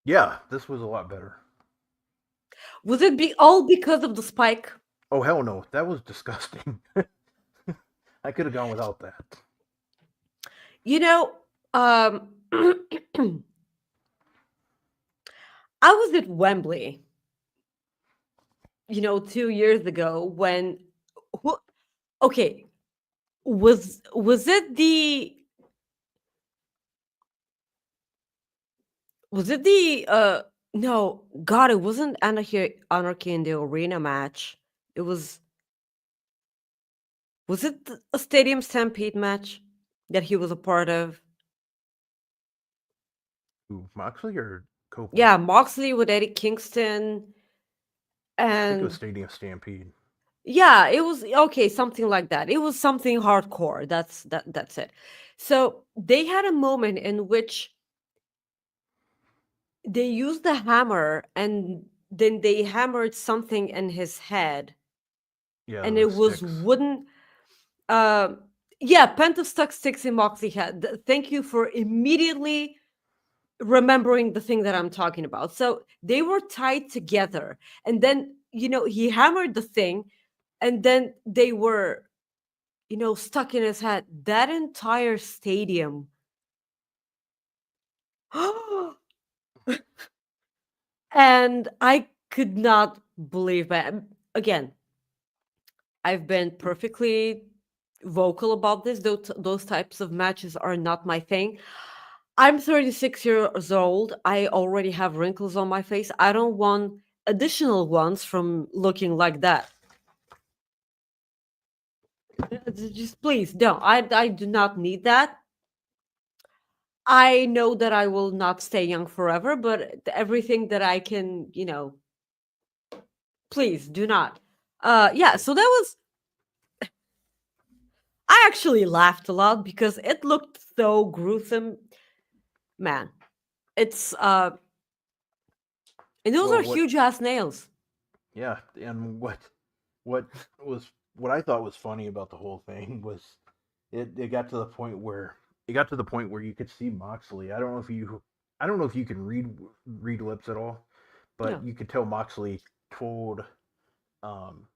Yeah, this was a lot better. Was it be all because of the spike? Oh hell no, that was disgusting. I could have gone without that. You know, um, I was at Wembley, 2 years ago when, who, okay, was it the no, God, it wasn't Anarchy in the Arena match. It was it a Stadium Stampede match that he was a part of? Who, Moxley or Copeland? Yeah, Moxley with Eddie Kingston, I think it was and Stadium Stampede. yeah, it was okay, something like that. It was something hardcore. That's it. So they had a moment in which they used the hammer, and then they hammered something in his head, Yeah, and the it was sticks. wooden. Uh, Yeah, Penta stuck sticks in Moxley head. Thank you for immediately remembering the thing that I'm talking about. So they were tied together, and then he hammered the thing, and then they were stuck in his head. That entire stadium. And I could not believe it. Again, I've been perfectly vocal about this. Those types of matches are not my thing. I'm 36 years old. I already have wrinkles on my face. I don't want additional ones from looking like that. Just please don't. I do not need that. I know that I will not stay young forever, but everything that I can, please do not. Yeah, so that was I actually laughed a lot because it looked so gruesome. Man, it's and those Well, are huge ass nails. yeah, and what was what I thought was funny about the whole thing was it got to the point where you could see Moxley. I don't know if you can read lips at all, Yeah. but you could tell Moxley told um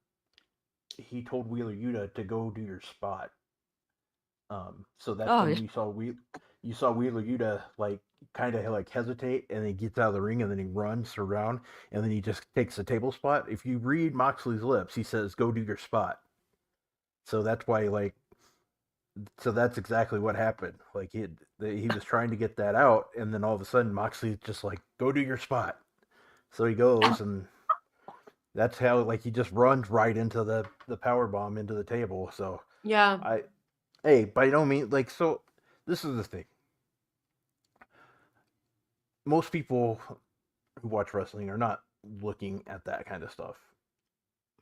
he told Wheeler Yuta to go do your spot. So that's Oh when yeah. you saw Wheeler Yuta like kind of like hesitate, and then he gets out of the ring, and then he runs around, and then he just takes the table spot. If you read Moxley's lips, he says, "Go do your spot." So that's why that's exactly what happened. Like he was trying to get that out, and then all of a sudden Moxley's just like, "Go do your spot." So he goes, and that's how like he just runs right into the power bomb into the table. So Yeah. I hey, by no means like so. This is the thing. Most people who watch wrestling are not looking at that kind of stuff.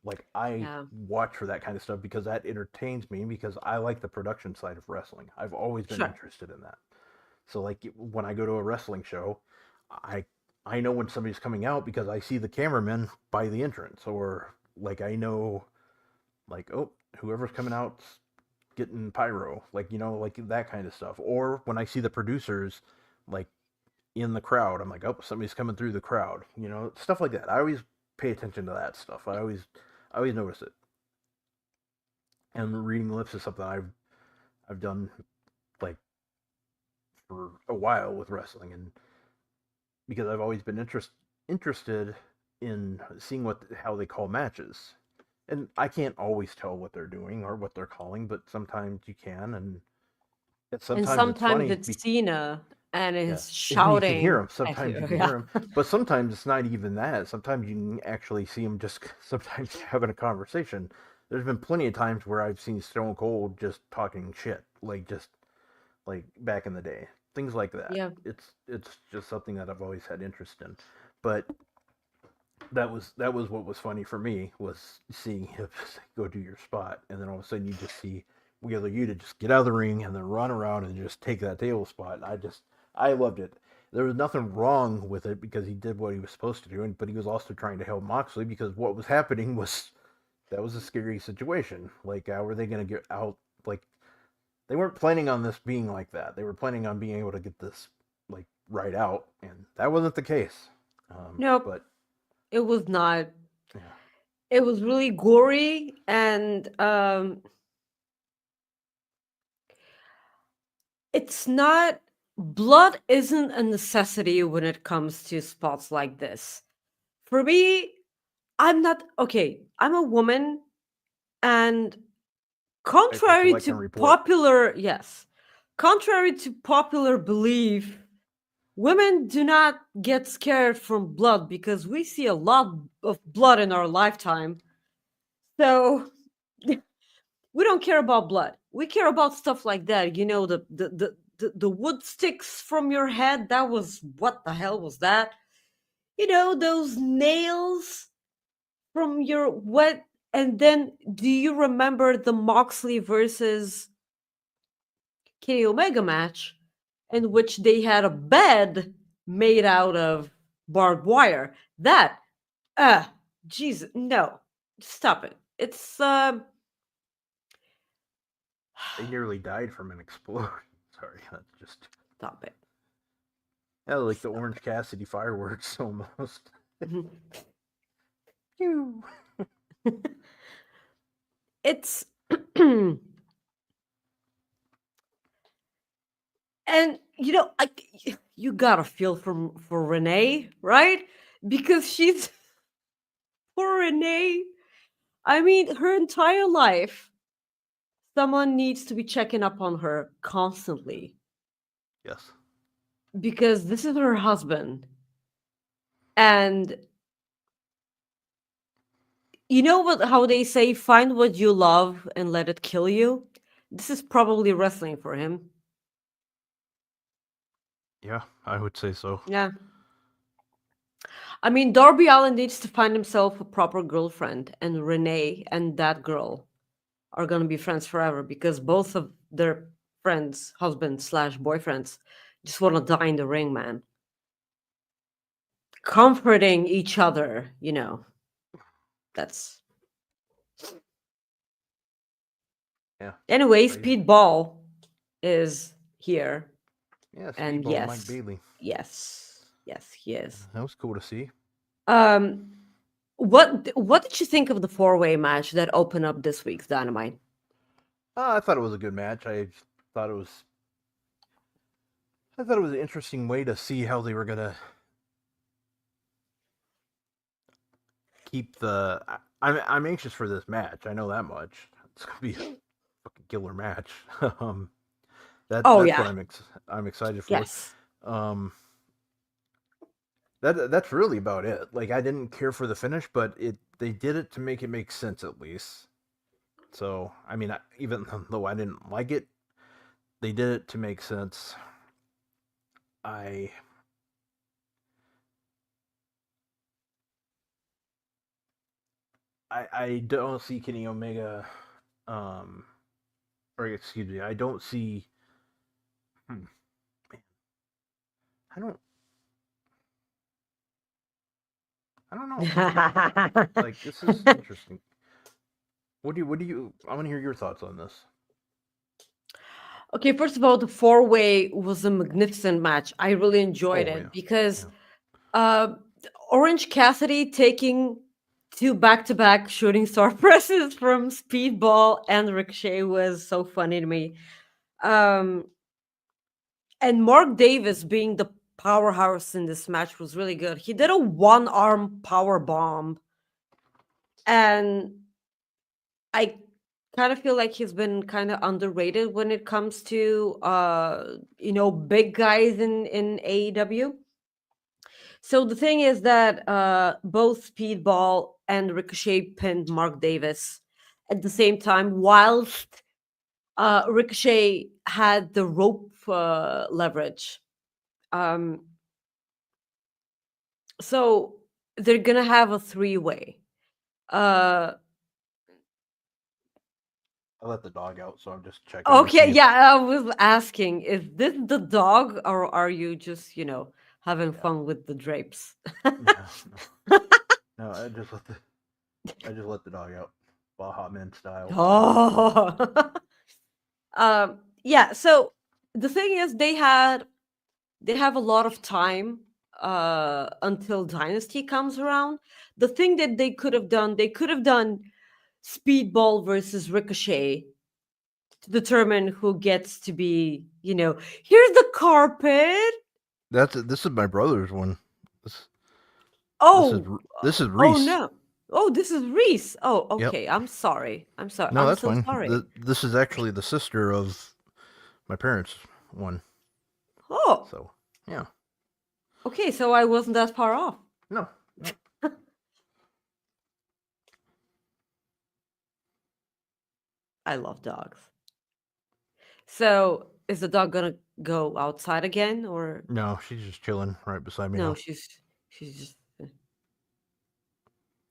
Like I Yeah. watch for that kind of stuff because that entertains me because I like the production side of wrestling. I've always been Sure. interested in that. So like when I go to a wrestling show, I I know when somebody's coming out because I see the cameraman by the entrance, or like I know like, oh, whoever's coming out getting pyro, like like that kind of stuff. Or when I see the producers like in the crowd, I'm like, oh, somebody's coming through the crowd, stuff like that. I always pay attention to that stuff. I always notice it. And reading lips is something I've done like for a while with wrestling, and because I've always been interested in seeing what how they call matches. And I can't always tell what they're doing or what they're calling, but sometimes you can, and And sometimes it's sometimes funny. it's Cena and Yeah, is and you can hear shouting them. at Sometimes you. you can Yeah. hear them, but sometimes it's not even that. Sometimes you can actually see them just sometimes having a conversation. There's been plenty of times where I've seen Stone Cold just talking shit, like just like back in the day, things like that. Yeah. It's just something that I've always had interest in. But that was what was funny for me was seeing him go do your spot, and then all of a sudden you just see Wheeler Yuta just get out of the ring and then run around and just take that table spot. And I loved it. There was nothing wrong with it because he did what he was supposed to do, but he was also trying to help Moxley because what was happening was that was a scary situation. Like, how were they going to get out? Like, they weren't planning on this being like that. They were planning on being able to get this like right out, and that wasn't the case. Nope. But It was not. yeah, It was really gory, and it's not. Blood isn't a necessity when it comes to spots like this. For me, I'm not okay. I'm a woman, and I can contrary collect to and report. popular, yes, contrary to popular belief, women do not get scared from blood because we see a lot of blood in our lifetime. So we don't care about blood. We care about stuff like that. The wood sticks from your head. That was what the hell was that? Those nails from your what? And then, do you remember the Moxley versus Kenny Omega match, in which they had a bed made out of barbed wire? That, ah, Jesus, no, stop it. It's They nearly died from an explosion. Sorry, that's just Stop it. like the Stop Orange Cassidy fireworks almost. it. Pew. It's and you gotta feel for Renee, right? Because she's poor Renee. I mean, her entire life, someone needs to be checking up on her constantly Yes. because this is her husband. And you know what? How they say, find what you love and let it kill you. This is probably wrestling for him. Yeah, I would say so. Yeah. I mean, Darby Allen needs to find himself a proper girlfriend, and Renee and that girl are gonna be friends forever because both of their friends, husbands slash boyfriends, just want to die in the ring, man. Comforting each other, that's Yeah, anyway. crazy. Speedball is here, Yeah, and Speedball Mike yes, Bailey. yes, he is. That was cool to see. Um, what did you think of the four-way match that opened up this week's Dynamite? I thought it was a good match. Thought it was. I thought it was an interesting way to see how they were gonna keep the. I'm anxious for this match. I know that much. It's gonna be a fucking killer match. um, Oh that's yeah, what I'm excited for. yes. Um, that's really about it. Like I didn't care for the finish, but they did it to make it make sense at least. So I mean, even though I didn't like it, they did it to make sense. I I don't see Kenny Omega, um, or excuse me, I don't see. Hmm, man, I don't. I don't know. Like this is interesting. What do you? I want to hear your thoughts on this. Okay, first of all, the four-way was a magnificent match. I really enjoyed Oh it yeah, because yeah. uh, Orange Cassidy taking two back-to-back shooting star presses from Speedball and Ricochet was so funny to me. Um, and Mark Davis being the powerhouse in this match was really good. He did a one-arm power bomb, and I kind of feel like he's been kind of underrated when it comes to big guys in AEW. So the thing is that both Speedball and Ricochet pinned Mark Davis at the same time, whilst Ricochet had the rope leverage. Um, so they're gonna have a three-way. Uh, I let the dog out, so I'm just checking to okay, see if. yeah, I was asking, is this the dog, or are you just having Yeah, fun with the drapes? yeah. No, no. I just let the dog out, Baja Man style. Oh. Yeah, so the thing is they have a lot of time until Dynasty comes around. The thing that they could have done Speedball versus Ricochet to determine who gets to be, here's the carpet. This is my brother's one. This this is Oh, this is oh Reese. no. Oh, this is Reese. Oh, Yep. okay. I'm sorry. I'm sorry. No, I'm that's so fine. sorry. This is actually the sister of my parents' one. Oh, So yeah. okay. So I wasn't that far off. No, no. I love dogs. So is the dog gonna go outside again, or No, she's just chilling right beside me no? now. She's just.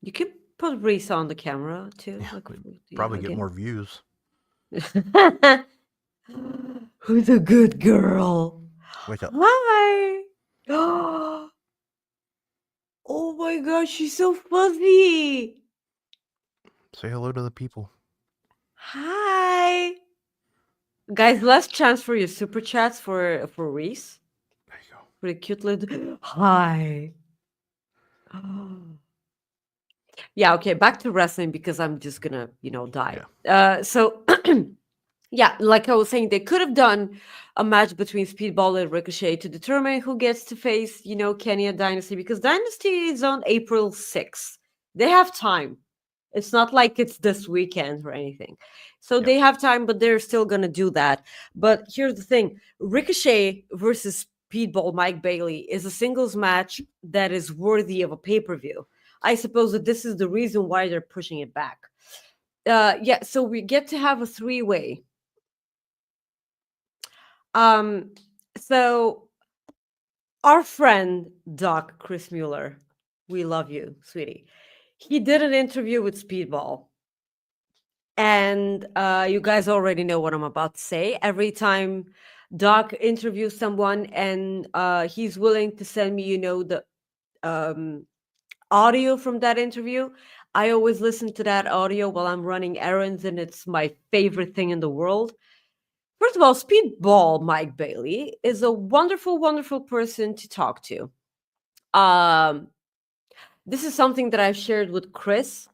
You can put Reese on the camera too, Yeah, we'd yeah, probably get again. more views. Who's a good girl? Wake up. Hi. Oh my gosh, she's so fuzzy. Say hello to the people. Hi. Guys, last chance for your super chats for Reese. There you go. For the cute little hi. Yeah, okay, back to wrestling because I'm just gonna, die. Yeah. So yeah, like I was saying, they could have done a match between Speedball and Ricochet to determine who gets to face, Kenya Dynasty, because Dynasty is on April 6th. They have time. It's not like it's this weekend or anything. So Yep. they have time, but they're still going to do that. But here's the thing: Ricochet versus Speedball Mike Bailey is a singles match that is worthy of a pay per view. I suppose that this is the reason why they're pushing it back. Yeah, so we get to have a three-way. Um, so our friend Doc Chris Mueller, we love you, sweetie. He did an interview with Speedball, and you guys already know what I'm about to say. Every time Doc interviews someone, and he's willing to send me, the um, audio from that interview, I always listen to that audio while I'm running errands, and it's my favorite thing in the world. First of all, Speedball Mike Bailey is a wonderful, wonderful person to talk to. Um, this is something that I've shared with Chris.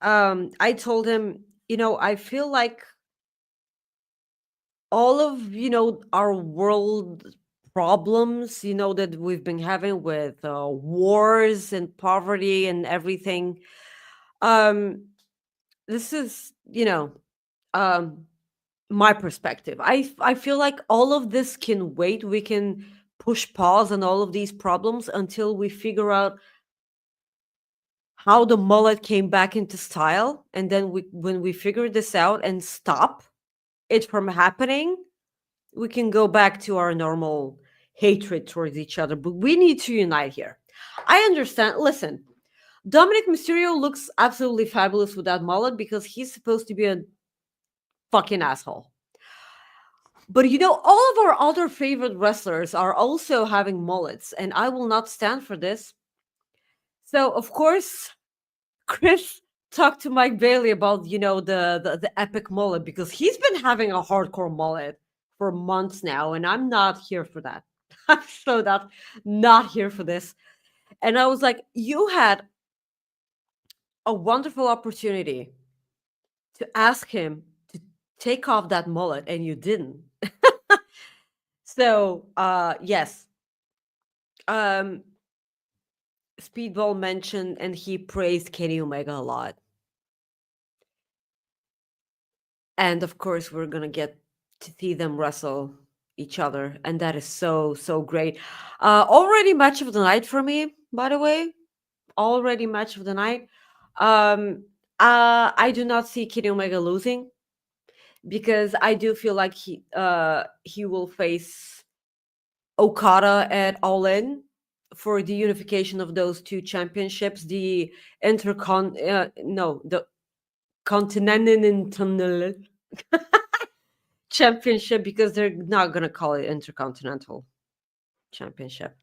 I told him, I feel like all of, our world problems, that we've been having with wars and poverty and everything. Um, this is, um, my perspective. I feel like all of this can wait. We can push pause on all of these problems until we figure out how the mullet came back into style, and then when we figure this out and stop it from happening, we can go back to our normal hatred towards each other. But we need to unite here. I understand. Listen, Dominic Mysterio looks absolutely fabulous with that mullet because he's supposed to be a fucking asshole. But all of our other favorite wrestlers are also having mullets, and I will not stand for this. So, of course, Chris talked to Mike Bailey about, the epic mullet because he's been having a hardcore mullet for months now, and I'm not here for that. I'm so not here for this. And I was like, you had a wonderful opportunity to ask him to take off that mullet, and you didn't. So, yes, um, Speedball mentioned and he praised Kenny Omega a lot. And of course, we're going to get to see them wrestle each other. And that is so, so great. Already match of the night for me, by the way. Already match of the night. Um, I do not see Kenny Omega losing because I do feel like he will face Okada at All In for the unification of those two championships, the the Continental Championship, because they're not gonna call it Intercontinental Championship.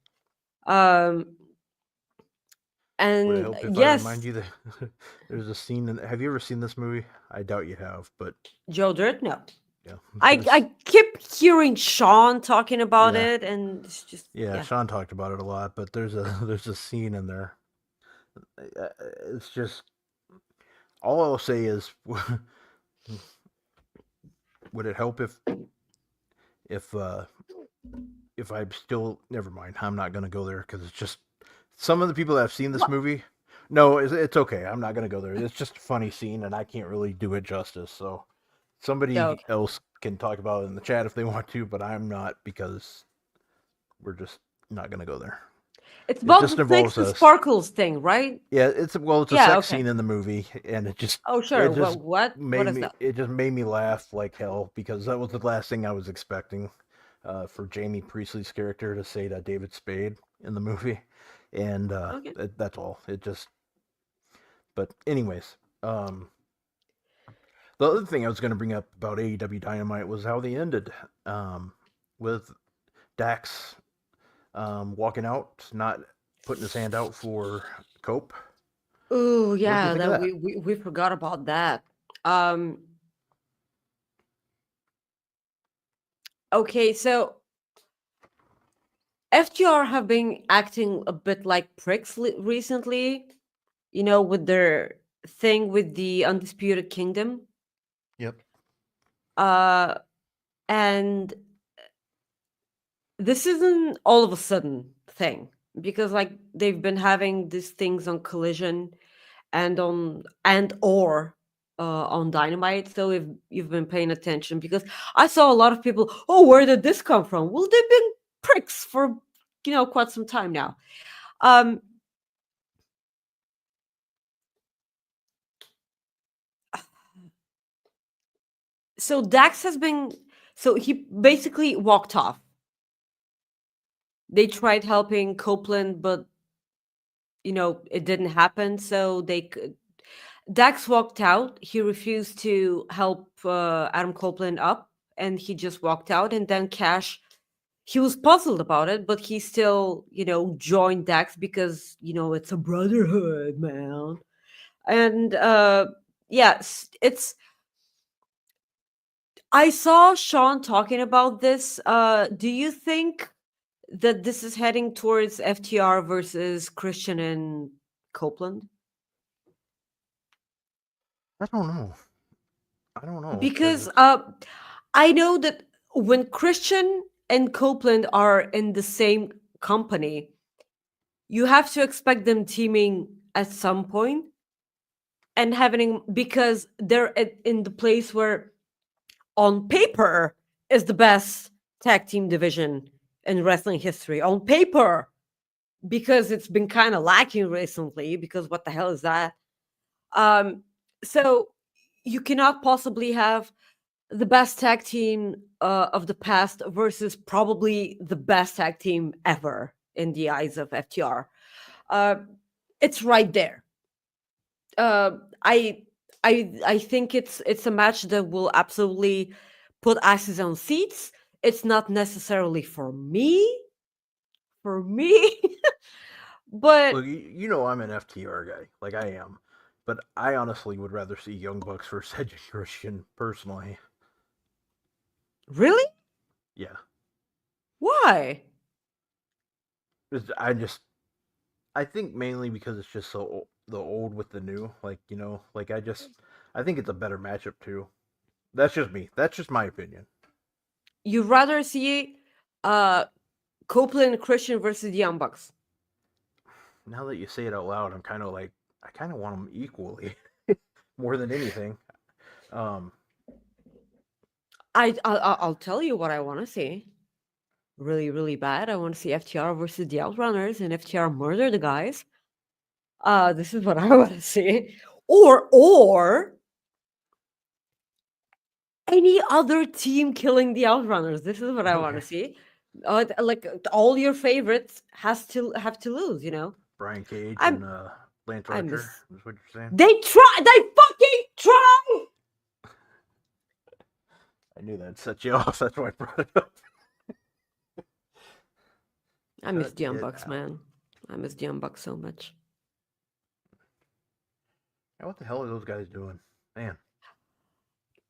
Um, Would it and help if I remind yes, you that there's a scene in? Have you ever seen this movie? I doubt you have, but Joe Dirt, no. yeah, I there's keep hearing Sean talking about yeah, it, and it's just yeah. yeah. Sean talked about it a lot, but there's a there's a scene in there. It's just all I'll say is, would it help if uh if I'm still never mind. I'm not gonna go there because it's just some of the people that have seen this What? movie. No, it's okay. I'm not gonna go there. It's just a funny scene, and I can't really do it justice. So Yeah, somebody okay. else can talk about it in the chat if they want to, but I'm not because we're just not gonna go there. It's It about just the snakes involves and us. sparkles thing, right? Yeah, it's a Yeah, sex okay. scene in the movie, and it just Oh, sure. it Well, just what is that? made me laugh like hell because that was the last thing I was expecting for Jamie Priestley's character to say to David Spade in the movie, and Okay. that's all. It just but anyways, the other thing I was going to bring up about AEW Dynamite was how they ended with Dax walking out, not putting his hand out for Cope. Oh, What do you yeah, think of that that? we forgot about that. Um, Okay, so FTR have been acting a bit like pricks recently, with their thing with the Undisputed Kingdom. Yep. Uh, and this isn't all of a sudden thing because like they've been having these things on Collision and on Dynamite. So if you've been paying attention, because I saw a lot of people, oh, where did this come from? Well, they've been pricks for quite some time now. Um, so Dax has been so he basically walked off. They tried helping Copeland, but it didn't happen. So Dax walked out. He refused to help Adam Copeland up, and he just walked out. And then Cash, he was puzzled about it, but he still, joined Dax because it's a brotherhood, man. And yes, it's. I saw Sean talking about this. Do you think that this is heading towards FTR versus Christian and Copeland? I don't know. I don't know because Because I know that when Christian and Copeland are in the same company, you have to expect them teaming at some point and having because they're in the place where on paper is the best tag team division in wrestling history on paper, because it's been kind of lacking recently, because what the hell is that? um so you cannot possibly have the best tag team of the past versus probably the best tag team ever in the eyes of FTR. Uh, it's right there. Uh, I I think it's a match that will absolutely put asses on seats. It's not necessarily for me, but look, you know I'm an FTR guy, like I am, but I honestly would rather see Young Bucks versus Edge and Christian personally. really, Yeah, why? I just I think mainly because it's just the old with the new, like I think it's a better matchup too. That's just me. That's just my opinion. You rather see uh Copeland and Christian versus the Young Bucks? Now that you say it out loud, I'm kind of like I kind of want them equally more than anything. Um, I'll tell you what I want to see. Really, really bad. I want to see FTR versus the Outrunners and FTR murder the guys. This is what I want to see. Or any other team killing the Outrunners. This is what I want okay, to see. Like all your favorites has to have to lose. Brian Cage I'm and Lance I Archer miss. is what you're saying. They try. They fucking try. I knew that'd set you off. That's why I brought it up. I miss Cut the Young it Bucks, out. man. I miss the Young Bucks so much. Now, what the hell are those guys doing? Man,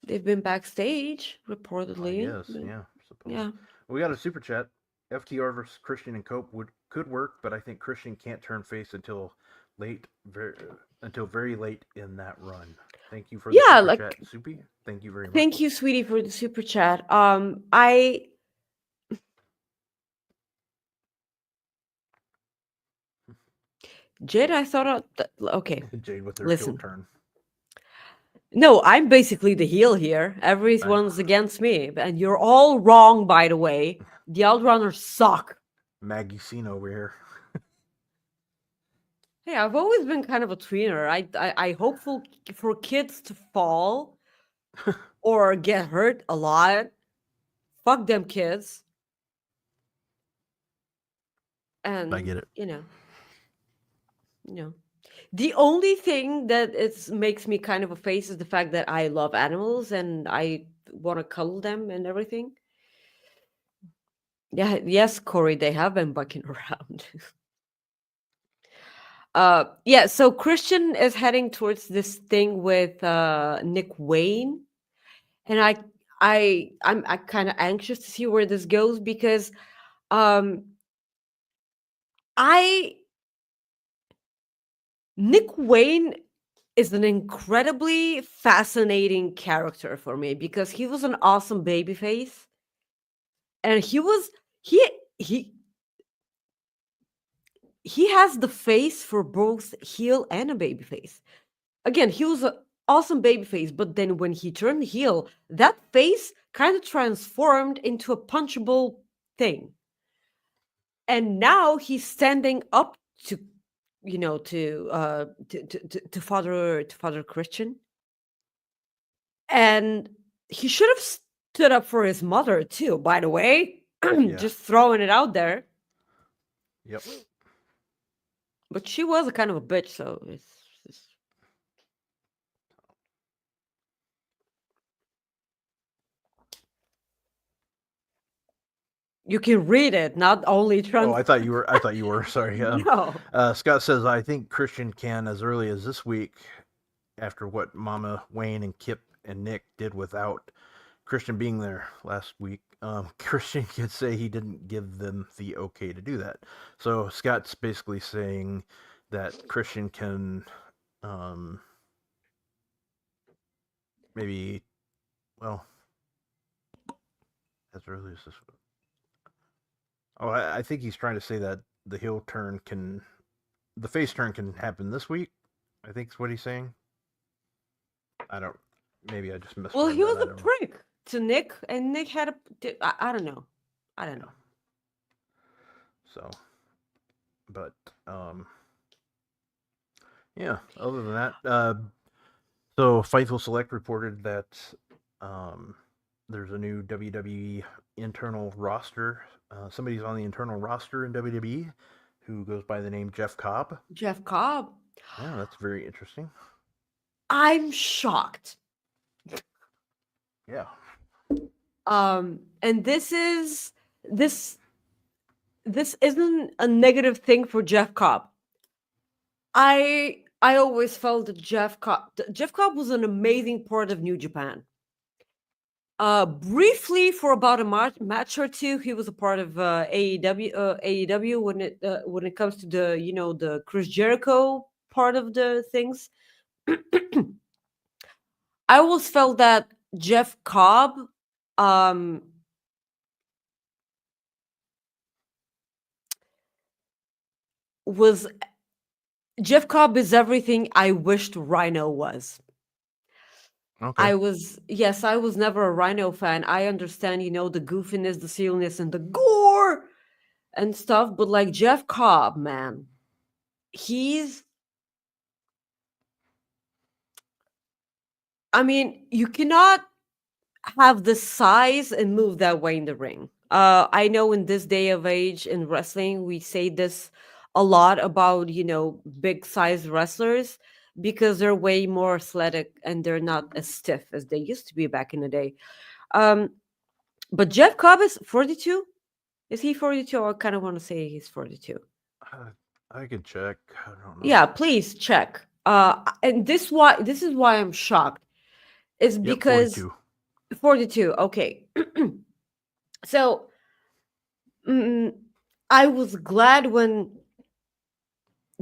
They've been backstage I reportedly. guess, yeah, suppose. Yeah. We got a super chat. FTR versus Christian and Cope could work, but I think Christian can't turn face late, very, until very late in that run. Thank you for the Yeah, super chat, like Soupy. Thank you very much. thank you, sweetie, for the super chat. I Jade, I thought okay. Jade with her heel Listen. turn. No, I'm basically the heel here. I know. Everyone's against me, and you're all wrong, by the way. The Outrunners suck. Maggie Cena over here. Hey, I've always been kind of a tweener. I hope for kids to fall or get hurt a lot. Fuck them kids. I And get it. you know, the only thing that makes me kind of a face is the fact that I love animals and I want to cuddle them and everything. Yeah, yes, Corey, they have been bucking around. Yeah, so Christian is heading towards this thing with Nick Wayne, and I'm kind of anxious to see where this goes because um I Nick Wayne is an incredibly fascinating character for me because he was an awesome babyface, and he he he has the face for both heel and a babyface. Again, he was an awesome babyface, but then when he turned heel, that face kind of transformed into a punchable thing. And now he's standing up to, Father Christian, and he should have stood up for his mother too. By the way, Yeah. just throwing it out there. Yep. But she was a kind of a bitch, so it's you can read it, not only Oh, trans. I thought you were. I thought you were. Sorry. No. Scott says I think Christian can as early as this week, after what Mama Wayne and Kip and Nick did without Christian being there last week. Christian could say he didn't give them the okay to do that. So Scott's basically saying that Christian can maybe, well, as early as this. Oh, I think he's trying to say that the heel turn can, the face turn can happen this week. I think is what he's saying. I don't. Maybe I just Well, misread he that. was I a don't know. prick to Nick, and Nick had I don't know. I don't Yeah. know. So, but yeah. Other than that, so Fightful Select reported that um, there's a new WWE internal roster. Somebody's on the internal roster in WWE who goes by the name Jeff Cobb. Jeff Cobb. Yeah, that's very interesting. I'm shocked. Yeah. And this this isn't a negative thing for Jeff Cobb. I always felt that Jeff Cobb was an amazing part of New Japan. Briefly for about a match or two, he was a part of AEW when it comes to the Chris Jericho part of the things. I always felt that Jeff Cobb um, was Jeff Cobb is everything I wished Rhino was. Okay. Yes, I was never a Rhino fan. I understand, the goofiness, the silliness, and the gore and stuff, but like Jeff Cobb, man, he's, I mean, you cannot have the size and move that way in the ring. I know in this day of age in wrestling, we say this a lot about, big size wrestlers because they're way more athletic and they're not as stiff as they used to be back in the day. Um, but Jeff Cobb is 42. Is he 42? I kind of want to say he's 42. Uh, I could check. I don't know. Yeah, please check. And this is why I'm shocked. Is Yep, because 42. 42. Okay. So mm, I was glad when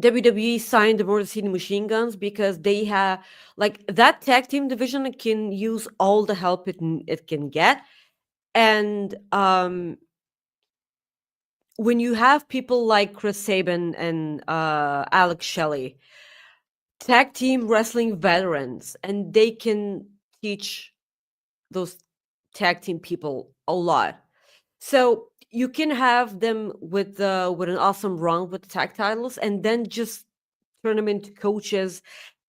WWE signed the Motor City Machine Guns because they have like that tag team division can use all the help it can get, and when you have people like Chris Sabin and Alex Shelley, tag team wrestling veterans, and they can teach those tag team people a lot. So you can have them with an awesome run with the tag titles, and then just turn them into coaches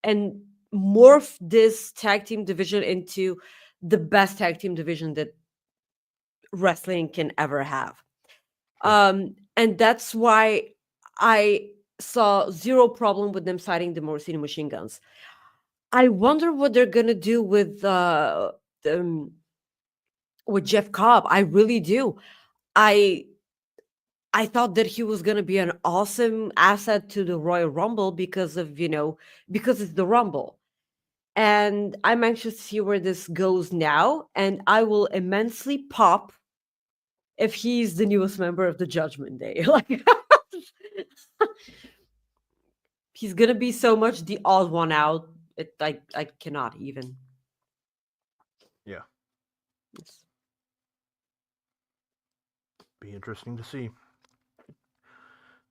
and morph this tag team division into the best tag team division that wrestling can ever have. Sure. And that's why I saw zero problem with them citing the Morosini machine guns. I wonder what they're gonna do um, with Jeff Cobb. I really do. I I thought that he was gonna be an awesome asset to the Royal Rumble because of because it's the Rumble. and I'm anxious to see where this goes now. And I will immensely pop if he's the newest member of the Judgment Day. Like, he's gonna be so much the odd one out. I cannot even. Yeah, be interesting to see.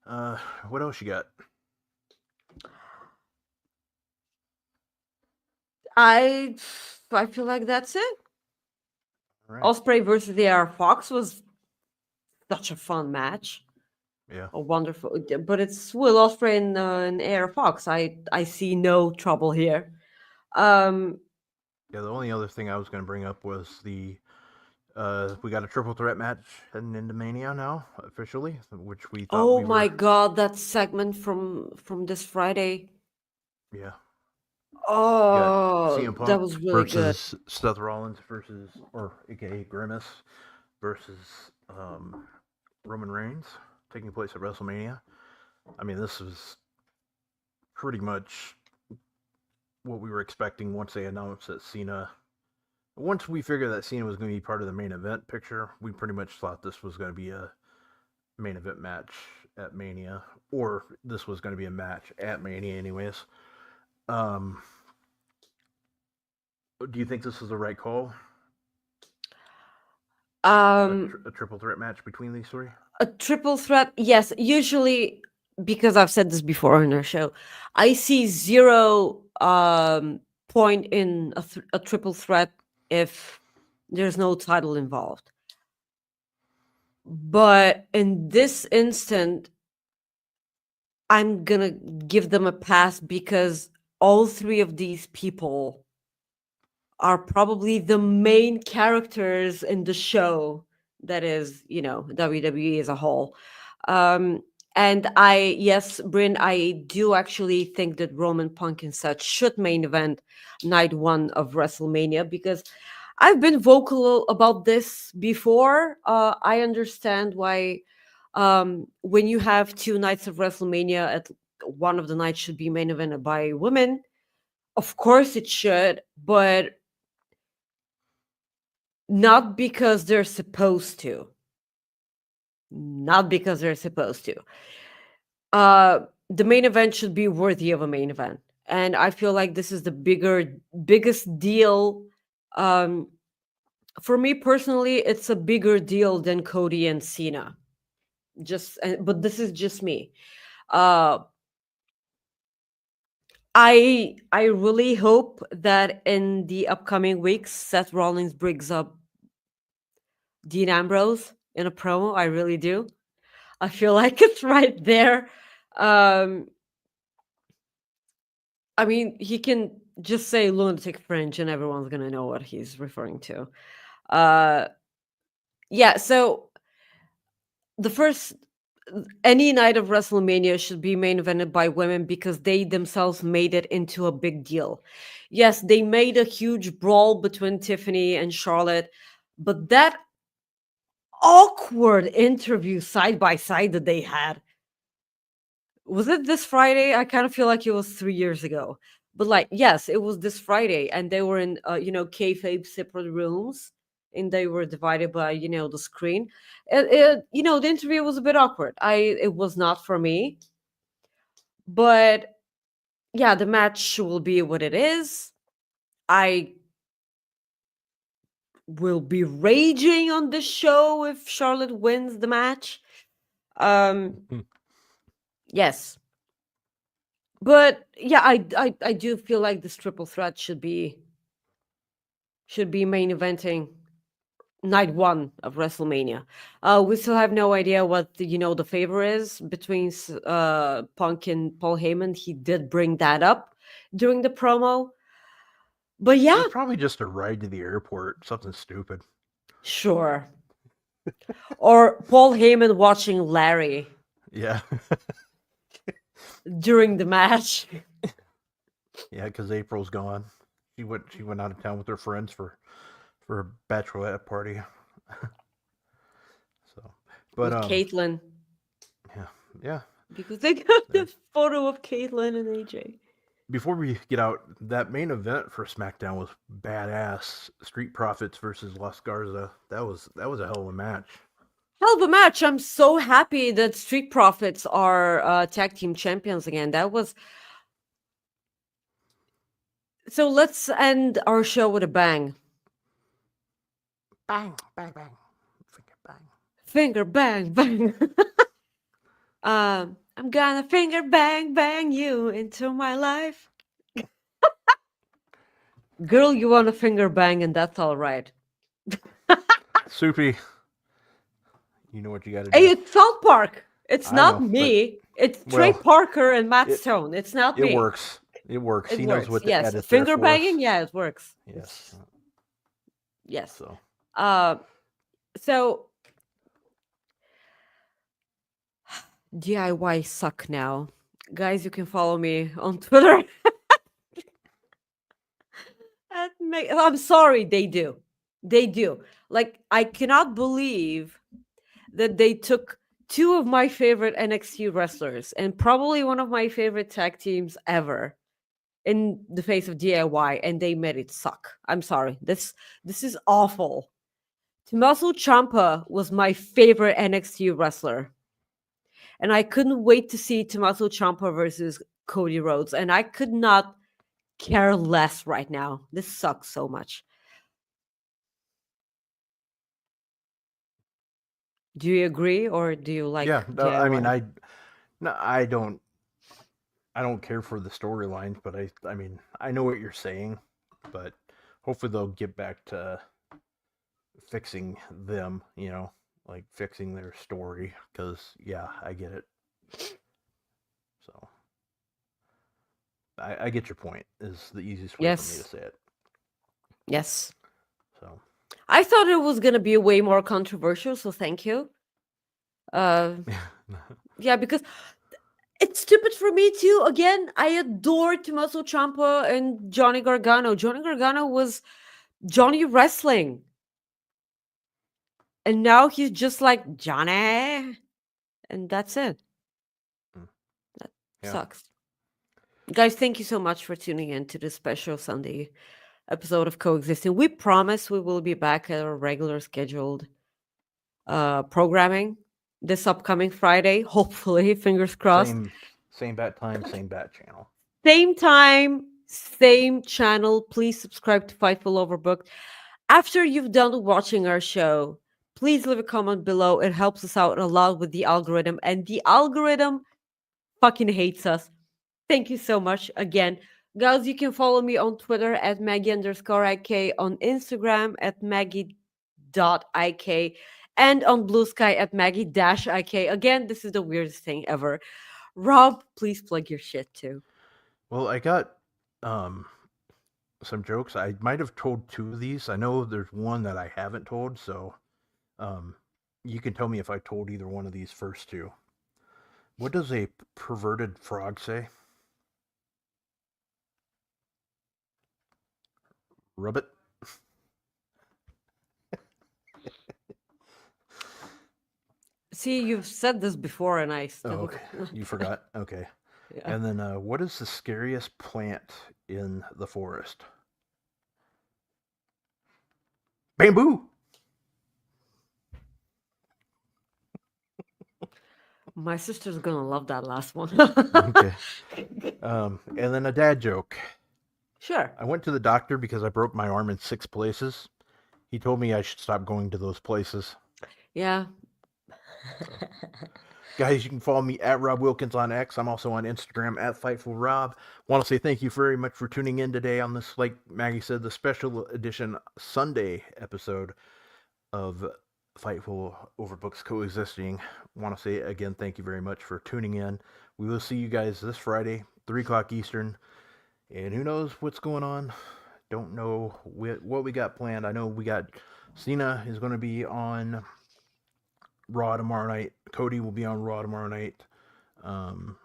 Uh, what else you got? I I feel like that's it. All right. Osprey versus the Air Fox was such a fun match. Yeah. A wonderful, but it's Will Osprey and Air Fox. I see no trouble here. Um, Yeah. The only other thing I was going to bring up was we got a triple threat match heading into Mania now officially, which we thought oh we my were. god, that segment from this Friday. Yeah. You got Oh, CM that Punk was really good. versus Seth Rollins versus, or a.k.a. Grimace versus Roman Reigns, taking place at WrestleMania. I mean, this was pretty much what we were expecting once they announced that Cena. Once we figured that Cena was going to be part of the main event picture, we pretty much thought this was going to be a main event match at Mania, or this was going to be a match at Mania, anyways. Um, do you think this is the right call? Um, A triple threat match between these three? a triple threat, yes. Usually, because I've said this before on our show, I see zero point in a triple threat if there's no title involved. But in this instant, I'm gonna give them a pass because all three of these people are probably the main characters in the show that is, WWE as a whole. Um, and yes, Bryn, I do actually think that Roman Punk and such should main event night one of WrestleMania because I've been vocal about this before. I understand why when you have two nights of WrestleMania, at one of the nights should be main evented by women. Of course it should, but not because they're supposed to. Not because they're supposed to. The main event should be worthy of a main event. And I feel like this is the biggest deal. Um, for me personally, it's a bigger deal than Cody and Cena. But this is just me. Uh, I really hope that in the upcoming weeks, Seth Rollins brings up Dean Ambrose in a promo. I really do. I feel like it's right there. Um, I mean, he can just say lunatic fringe and everyone's gonna know what he's referring to. Uh, yeah, so the first any night of WrestleMania should be main evented by women because they themselves made it into a big deal. Yes, they made a huge brawl between Tiffany and Charlotte, but that awkward interview side by side that they had, was it this Friday? I kind of feel like it was 3 years ago. But like, yes, it was this Friday, and they were in, kayfabe separate rooms, and they were divided by, the screen. The interview was a bit awkward. It was not for me, but yeah, the match will be what it is. I will be raging on the show if Charlotte wins the match. Um, yes, but yeah, I do feel like this triple threat should be main eventing night one of WrestleMania. We still have no idea what the favor is between Punk and Paul Heyman. He did bring that up during the promo, but It yeah, was probably just a ride to the airport, something stupid. sure. Or Paul Heyman watching Larry Yeah. during the match. Yeah, because April's gone. She went out of town with her friends for a bachelorette party. So, but With Caitlyn, yeah, yeah, because they got uh, the photo of Caitlyn and AJ. before we get out, that main event for SmackDown was badass. Street Profits versus Los Garza. That was a hell of a match. Hell of a match. I'm so happy that Street Profits are tag team champions again. That was so. Let's end our show with a bang. Bang, bang, bang, finger bang. Finger bang bang. I'm gonna finger bang bang you into my life. Girl, you want a finger bang, and that's all right. Soupy, you know what you got to Hey, do. it's South Park. It's I not know, but me. It's Trey well, Parker and Matt it Stone. It's not it me. works. It works. It He knows works. what to Yes. edit there Finger for us. banging, yeah, it works. Yes. Yes. So Uh so DIY suck now. Guys, you can follow me on Twitter. I'm sorry, they do. They do. Like, I cannot believe that they took two of my favorite NXT wrestlers and probably one of my favorite tag teams ever in the face of DIY and they made it suck. I'm sorry. This is awful. Tommaso Ciampa was my favorite NXT wrestler. And I couldn't wait to see Tommaso Ciampa versus Cody Rhodes. And I could not care less right now. This sucks so much. Do you agree or do you yeah, like no, I mean, DIY? no, I don't care for the storylines, but I mean, I know what you're saying, but hopefully they'll get back to fixing them, like fixing their story, because yeah, I get it. So I get your point. Is the easiest way for me to Yes. say it. Yes. So I thought it was going to be way more controversial, so thank you. Uh, yeah, because it's stupid for me too. Again, I adore Tommaso Ciampa and Johnny Gargano. Johnny Gargano was Johnny Wrestling. And now he's just like Johnny. And that's it. That yeah, sucks. Guys, thank you so much for tuning in to this special Sunday episode of Coexisting. We promise we will be back at our regular scheduled programming this upcoming Friday. Hopefully, fingers crossed. same bat time, same bat channel. Same time, same channel. Please subscribe to Fightful Overbooked. After you've done watching our show, please leave a comment below. It helps us out a lot with the algorithm, and the algorithm fucking hates us. Thank you so much again. Guys, you can follow me on Twitter at Maggie_IK, on Instagram at Maggie.IK, and on Blue Sky at Maggie-IK. Again, this is the weirdest thing ever. Rob, please plug your shit too. Well, I got um some jokes. I might have told two of these. I know there's one that I haven't told, so um you can tell me if I told either one of these first two. What does a perverted frog say? Rubbit? See, you've said this before, and I Oh, still. okay. You forgot? Okay. Yeah. And then what is the scariest plant in the forest? Bamboo! My sister's gonna love that last one. Okay. And then a dad joke. Sure. I went to the doctor because I broke my arm in 6 places. He told me I should stop going to those places. Yeah. Guys, you can follow me at Rob Wilkins on X. I'm also on Instagram at FightfulRob. Want to say thank you very much for tuning in today on this, like Maggie said, the special edition Sunday episode of Fightful Overbooks Coexisting. Want to say again, thank you very much for tuning in. We will see you guys this Friday, 3 o'clock Eastern. And who knows what's going on? Don't know what we got planned. I know we got Cena is going to be on Raw tomorrow night. Cody will be on Raw tomorrow night. Um,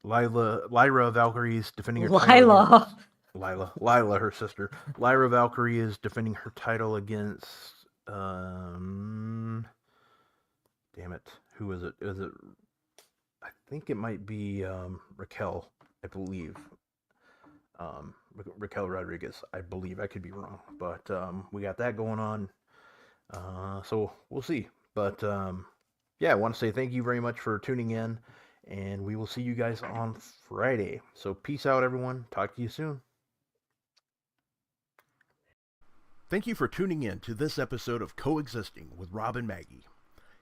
Lyra Valkyrie is defending her title against Lila, her sister. Lyra Valkyrie is defending her title against. Damn it, who is it? Is it? I think it might be Raquel, I believe. Raquel Rodriguez, I believe. I could be wrong, but we got that going on. So we'll see. But yeah, I want to say thank you very much for tuning in, and we will see you guys on Friday. So peace out, everyone. Talk to you soon. Thank you for tuning in to this episode of Coexisting with Rob and Maggie.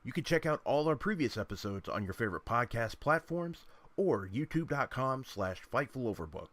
You can check out all our previous episodes on your favorite podcast platforms or youtube.com/FightfulOverbooked.